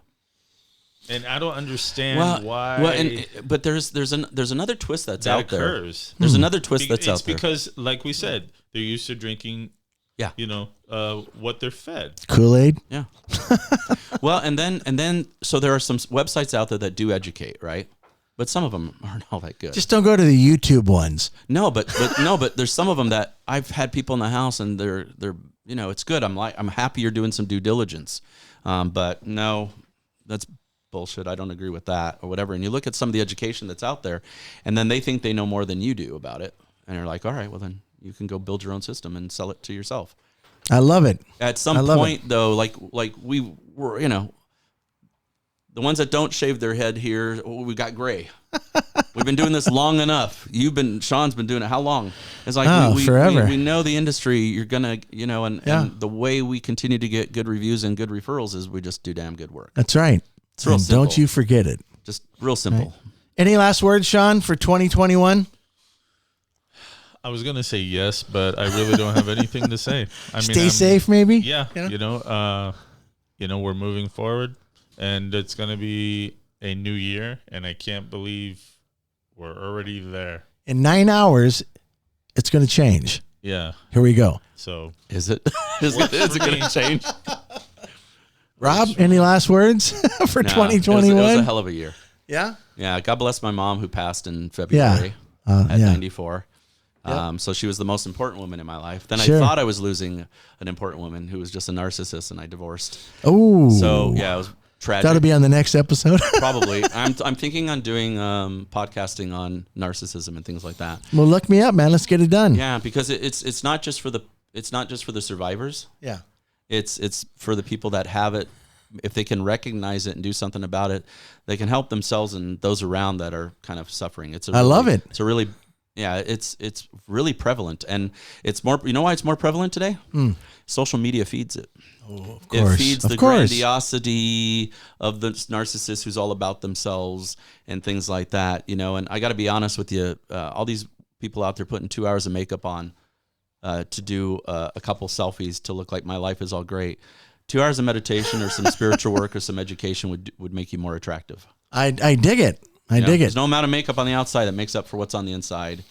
And I don't understand why. Well, but there's another twist that's that out there. occurs. There's another twist that's It's out there. because, like we said, they're used to drinking. Yeah. What they're fed. Kool-Aid. Yeah. Well, and then so there are some websites out there that do educate, right? But some of them aren't all that good. Just don't go to the YouTube ones. No, but there's some of them that I've had people in the house and they're it's good. I'm happy you're doing some due diligence. But no, that's bullshit. I don't agree with that or whatever. And you look at some of the education that's out there and then they think they know more than you do about it. And you're like, all right, well then you can go build your own system and sell it to yourself. I love it. At some point though, like we were, the ones that don't shave their head here, we got gray. We've been doing this long enough. Shaun's been doing it how long? It's like forever. We know the industry. You're gonna, and the way we continue to get good reviews and good referrals is we just do damn good work. That's right. It's real And simple. don't you forget it. Just real simple. Right. Any last words, Shaun, for 2021? I was gonna say yes, but I really don't have anything to say. Stay safe, maybe. Yeah, we're moving forward, and it's gonna be a new year, and I can't believe we're already there. In 9 hours, it's going to change. Yeah. Here we go. So is it? Is it going to change? Rob, any last words for 2021? It was a hell of a year. Yeah. Yeah. God bless my mom who passed in February at 94. Yep. So she was the most important woman in my life. Then I thought I was losing an important woman who was just a narcissist, and I divorced. Oh. So yeah, it was tragic. That'll be on the next episode. Probably. I'm thinking on doing podcasting on narcissism and things like that. Well, look me up, man. Let's get it done. Yeah, because it's not just for the survivors. Yeah. It's for the people that have it. If they can recognize it and do something about it, they can help themselves and those around that are kind of suffering. I love it. It's a really, it's really prevalent, and it's more. You know why it's more prevalent today? Social media feeds it. Oh, of course. It feeds the grandiosity of the narcissist who's all about themselves and things like that. And I got to be honest with you, all these people out there putting 2 hours of makeup on to do a couple selfies to look like my life is all great. 2 hours of meditation or some spiritual work or some education would make you more attractive. I dig it. I dig it. There's no amount of makeup on the outside that makes up for what's on the inside.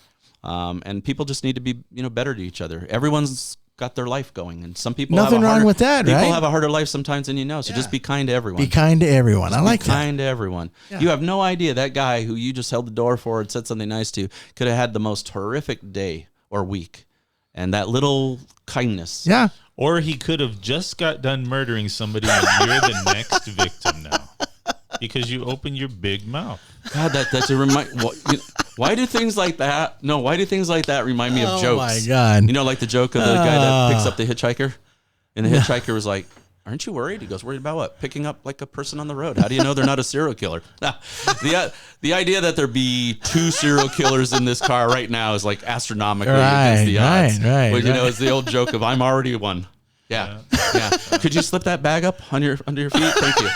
And people just need to be, better to each other. Everyone's got their life going, and some people nothing have wrong with that. People right? have a harder life sometimes than you know. So just be kind to everyone. Be kind to everyone. Just I like be that. kind to everyone. Yeah. You have no idea that guy who you just held the door for and said something nice to could have had the most horrific day or week, and that little kindness. Yeah. Or he could have just got done murdering somebody, and you're the next victim now because you opened your big mouth. God, that's a remind. Why do things like that? No, why do things like that remind me of jokes? Oh my God! Like the joke of the guy that picks up the hitchhiker, and the hitchhiker was like, "Aren't you worried?" He goes, "Worried about what? Picking up like a person on the road. How do you know they're not a serial killer?" The idea that there be 2 serial killers in this car right now is like astronomically against the odds. Right. But it's the old joke of I'm already one. Yeah. Could you slip that bag up under your feet? Thank you.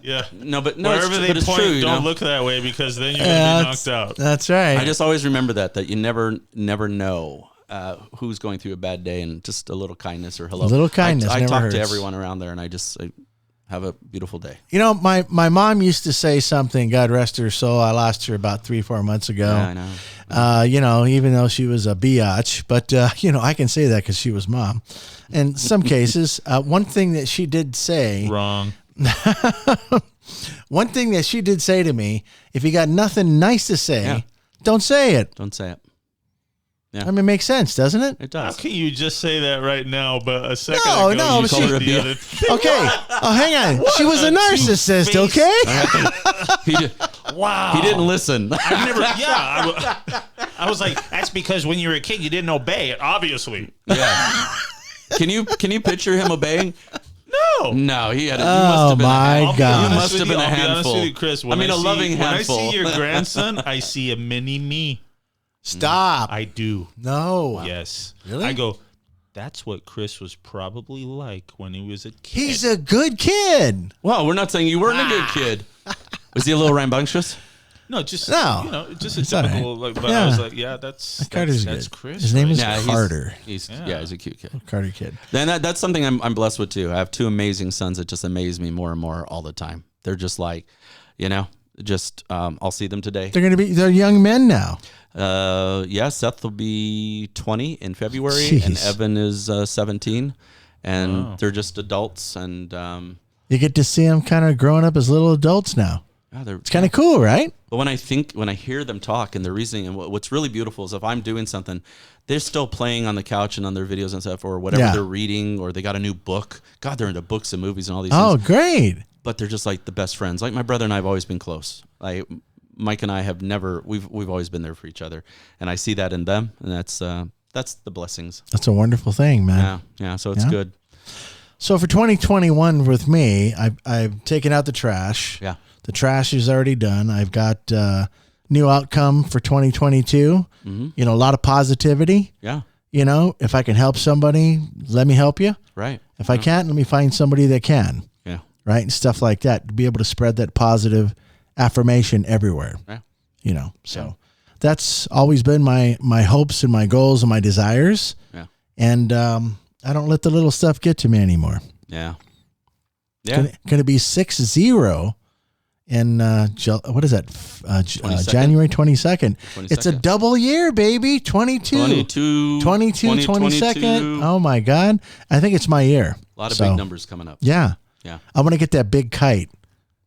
Yeah. No, but no, wherever they it's point, true, don't look that way because then you're gonna be knocked out. That's right. I just always remember that you never know who's going through a bad day, and just a little kindness or hello. A little kindness I never talk hurts. to everyone around there, and I have a beautiful day. You know, my mom used to say something, God rest her soul. I lost her about 3-4 months ago. Yeah, I know. You know, even though she was a biatch, but, you know, I can say that because she was mom. In some cases, one thing that she did say. Wrong. One thing that she did say to me, if you got nothing nice to say, don't say it. Don't say it. Yeah. I mean, it makes sense, doesn't it? It How does. can you just say that right now, but a second No, ago no, you but called she- her the other thing? Okay. Oh, hang on. She was a narcissist, two-faced- okay? Wow. He didn't listen. I've never. Yeah. I was like, that's because when you were a kid, you didn't obey it. Obviously. Yeah. Can you picture him obeying? No, he had. Oh, my You God. must have been a I'll be honest handful. with you, Chris. I mean, a loving handful. When I see your grandson, I see a mini me. Stop. I do. No. Yes. Really? I go, that's what Chris was probably like when he was a kid. He's a good kid. Well, we're not saying you weren't a good kid. Was he a little rambunctious? No, just No. you know, just a It's all typical. Like, but Yeah. I was like, yeah, that's Carter's good. Chris. His name right is there. he's- Carter. He's a cute kid. Carter kid. Then that's something I'm blessed with too. I have two amazing sons that just amaze me more and more all the time. They're just like, I'll see them today. They're young men now. Seth will be 20 in February, Jeez. and Evan is 17, and they're just adults. And You get to see them kind of growing up as little adults now. It's kind of cool, right? But when I hear them talk and their reasoning, and what's really beautiful is if I'm doing something, they're still playing on the couch and on their videos and stuff, or whatever they're reading, or they got a new book. God, they're into books and movies and all these Oh, things. great. But they're just like the best friends. Like my brother and I have always been close. Mike and I have never. We've always been there for each other, and I see that in them, and that's the blessings. That's a wonderful thing, man. Yeah. So it's good. So for 2021 with me, I've taken out the trash. Yeah. The trash is already done. I've got new outcome for 2022. Mm-hmm. You know, a lot of positivity. Yeah. You know, if I can help somebody, let me help you. Right. If I can't, let me find somebody that can. Yeah. Right. And stuff like that. To be able to spread that positive affirmation everywhere. Yeah. You know, so that's always been my hopes and my goals and my desires. Yeah. And I don't let the little stuff get to me anymore. Yeah. Yeah. Going to be 6-0 in what is that? 22nd? January 22nd. It's a 22nd. double year, baby. 22, 22nd. Oh my God. I think it's my year. A lot of big numbers coming up. Yeah. Yeah. I want to get that big kite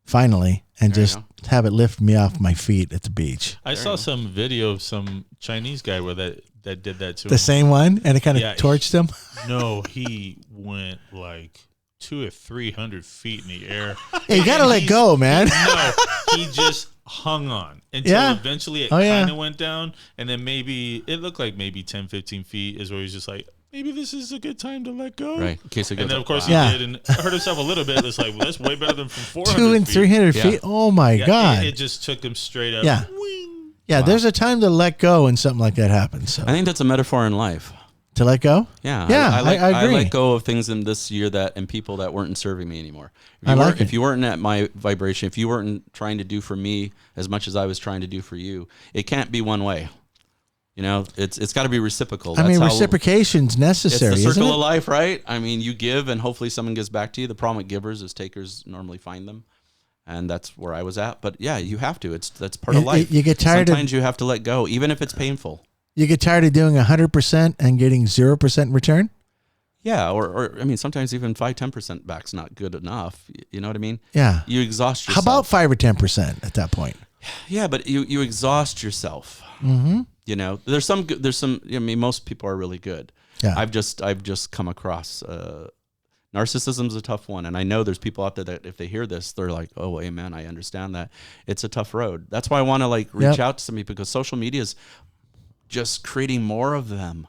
finally and There you just go. have it lift me off my feet at the beach. I saw some video of some Chinese guy where that did that to The him. same one, and it kind of Yeah, torched him. No, he went like 200 or 300 feet in the air. Hey, you got to And let he's- go, man. No, he just hung on until Yeah. eventually it Oh, yeah. kind of went down. And then maybe it looked like maybe 10, 15 feet is where he's just like, maybe this is a good time to let go. Right. In case it goes And then, of up. course, Wow. he did and hurt himself a little bit. It's like, well, that's way better than from 400 200 and feet. 300 Yeah. feet. Oh my Yeah, God. It just took him straight up. Yeah. Wing. Yeah, there's a time to let go when something like that happens. So I think that's a metaphor in life. to let go. Yeah. Yeah, I agree. I let go of things in this year and people that weren't serving me anymore. I If you weren't at my vibration, if you weren't trying to do for me as much as I was trying to do for you, it can't be one way. You know, it's got to be reciprocal. I mean, That's how- reciprocation's It's necessary, the isn't circle it? of life, right? I mean, you give and hopefully someone gives back to you. The problem with givers is takers normally find them. And that's where I was at. But yeah, you have to. That's part of life. You get tired Sometimes you have to let go, even if it's painful. You get tired of doing 100% and getting 0% in return? Yeah, or I mean, sometimes even 5-10% back's not good enough. You know what I mean? Yeah. You exhaust How yourself. about 5 or 10% at that point? Yeah, but you exhaust yourself. Mm-hmm. You know, there's some. I mean, most people are really good. Yeah. I've just come across. Narcissism is a tough one, and I know there's people out there that if they hear this, they're like, "Oh, amen, I understand that." It's a tough road. That's why I want to reach out to some people, because social media is just creating more of them,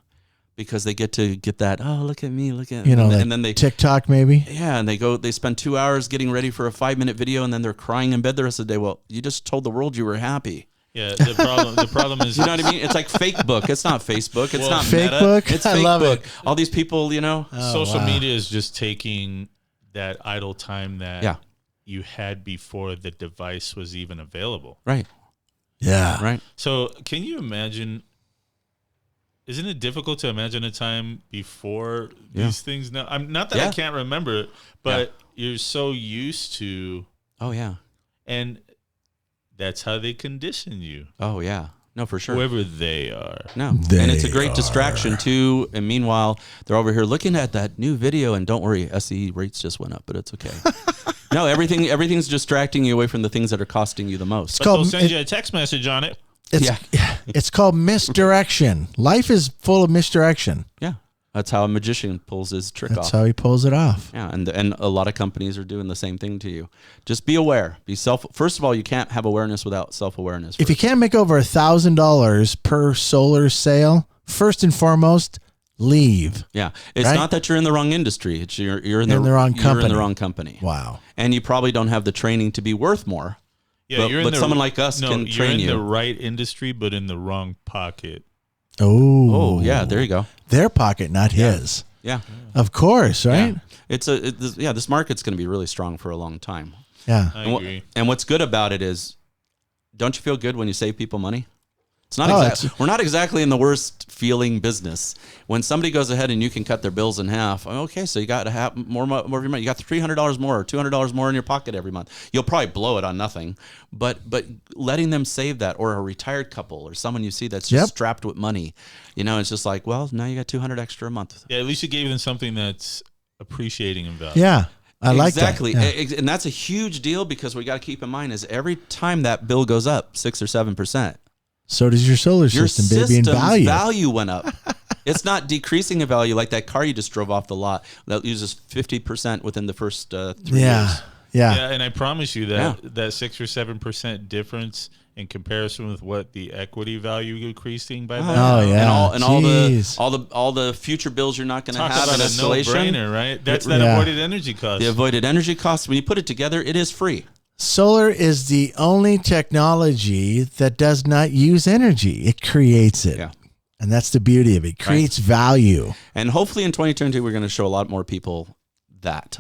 because they get that. Oh, look at me, look at and then they TikTok maybe. Yeah, and they spend 2 hours getting ready for a 5-minute video, and then they're crying in bed the rest of the day. Well, you just told the world you were happy. Yeah, the problem is, You know what I mean? It's like fake book. It's not Facebook. It's not Fake Meta. book? It's I fake love book. it. All these people, social wow. media is just taking that idle time that Yeah. you had before the device was even available. Right. Yeah. Right. So can you imagine? Isn't it difficult to imagine a time before these things? Now, I'm not that I can't remember it, but you're so used to, Oh yeah. and that's how they condition you, Oh yeah. No, for sure. whoever they are. No. And it's a great distraction too. And meanwhile, they're over here looking at that new video, and don't worry, SE rates just went up, but it's okay. No, everything's distracting you away from the things that are costing you the most. But they'll send you a text message on it. It's called misdirection. Life is full of misdirection. Yeah. That's how a magician pulls his trick off. That's how he pulls it off. Yeah, and a lot of companies are doing the same thing to you. Just be aware. First of all, you can't have awareness without self-awareness. If you can't make over $1,000 per solar sale, first and foremost, leave. Yeah, it's Right? not that you're in the wrong industry. It's you're in the wrong You're in company. the wrong company. Wow. And you probably don't have the training to be worth more. Yeah, but someone like us can train you. You're in the right industry, but in the wrong pocket. Oh, yeah, there you go. Their pocket, not his. Yeah, Of course, right? yeah. This market's going to be really strong for a long time. Yeah. I And, agree. and what's good about it is, don't you feel good when you save people money? It's not we're not exactly in the worst feeling business. When somebody goes ahead and you can cut their bills in half, okay, so you got to have more every month. You got $300 more or $200 more in your pocket every month. You'll probably blow it on nothing, but letting them save that, or a retired couple or someone you see that's just strapped with money, it's just like, well, now you got $200 extra a month. Yeah, at least you gave them something that's appreciating in value. Yeah. I like exactly. that. Yeah. And that's a huge deal, because we got to keep in mind is every time that bill goes up 6 or 7%. So does your solar system, baby, in value. Value went up. It's not decreasing in value like that car you just drove off the lot that uses 50% within the first 3 years. Yeah. Yeah, and I promise you that 6 or 7% difference in comparison with what the equity value increasing by that. Oh yeah. And all the future bills you're not going to Talk have about in a installation. no-brainer, right? That's that avoided energy cost. The avoided energy costs, when you put it together, it is free. Solar is the only technology that does not use energy. It creates it. Yeah. And that's the beauty of it. It creates value. And hopefully in 2022, we're going to show a lot more people that.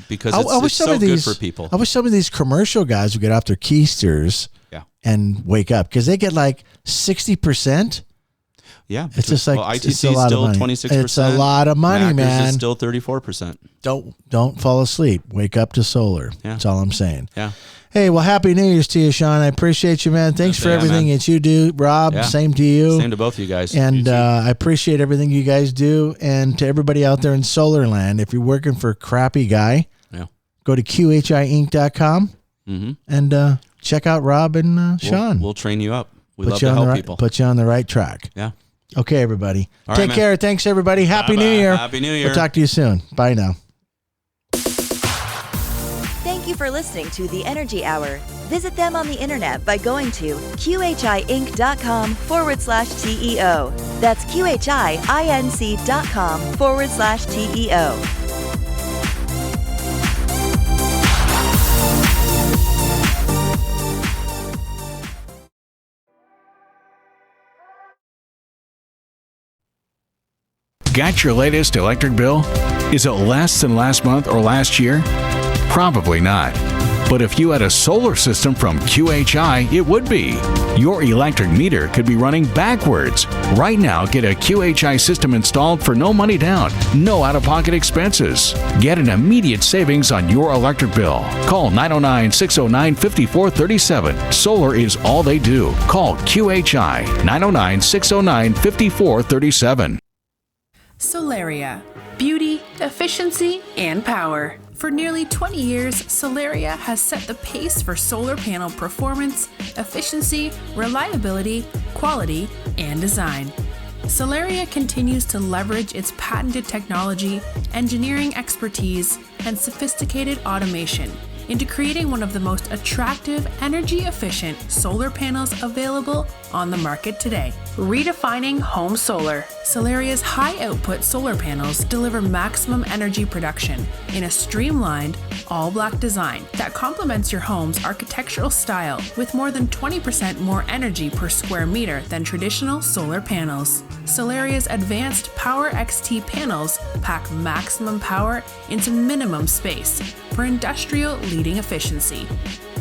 Because it's some so of these, good for people. I wish some of these commercial guys would get off their keisters and wake up, because they get like 60%. Yeah. It's just like ITC it's a lot still of money. 26%. It's a lot of money, Macros man. is still 34%. Don't fall asleep. Wake up to solar. Yeah. That's all I'm saying. Yeah. Hey, well, happy New Year's to you, Shaun. I appreciate you, man. Thanks for everything that you do, Rob. Yeah. Same to you. Same to both of you guys. And I appreciate everything you guys do. And to everybody out there in Solar Land, if you're working for a crappy guy, go to QHIinc.com and check out Rob and Shaun. We'll train you up. We love to help people. Put you on the right track. Yeah. Okay, everybody. All Take right, care. Thanks, everybody. Happy New Year. Happy New Year. We'll talk to you soon. Bye now. Thank you for listening to The Energy Hour. Visit them on the internet by going to QHIinc.com/TEO. That's QHIINC.com/TEO. Got your latest electric bill? Is it less than last month or last year? Probably not. But if you had a solar system from QHI, it would be. Your electric meter could be running backwards. Right now, get a QHI system installed for no money down, no out-of-pocket expenses. Get an immediate savings on your electric bill. Call 909-609-5437. Solar is all they do. Call QHI 909-609-5437. Solaria. Beauty, efficiency, and power. For nearly 20 years, Solaria has set the pace for solar panel performance, efficiency, reliability, quality, and design. Solaria continues to leverage its patented technology, engineering expertise, and sophisticated automation into creating one of the most attractive, energy-efficient solar panels available on the market today. Redefining home solar. Solaria's high-output solar panels deliver maximum energy production in a streamlined, all-black design that complements your home's architectural style with more than 20% more energy per square meter than traditional solar panels. Solaria's advanced Power XT panels pack maximum power into minimum space for industrial leading efficiency.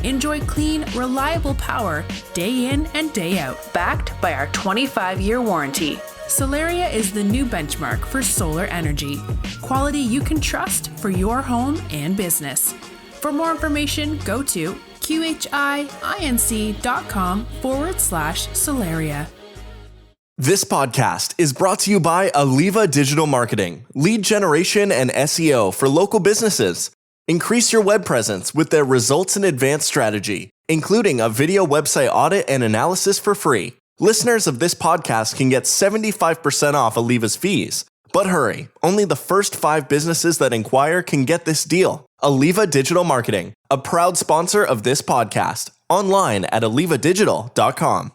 Enjoy clean, reliable power day in and day out, backed by our 25-year warranty. Solaria is the new benchmark for solar energy. Quality you can trust for your home and business. For more information, go to qhinc.com/Solaria. This podcast is brought to you by Aliva Digital Marketing, lead generation and SEO for local businesses. Increase your web presence with their results in advanced strategy, including a video website audit and analysis for free. Listeners of this podcast can get 75% off Aliva's fees. But hurry, only the first 5 businesses that inquire can get this deal. Aliva Digital Marketing, a proud sponsor of this podcast, online at alivadigital.com.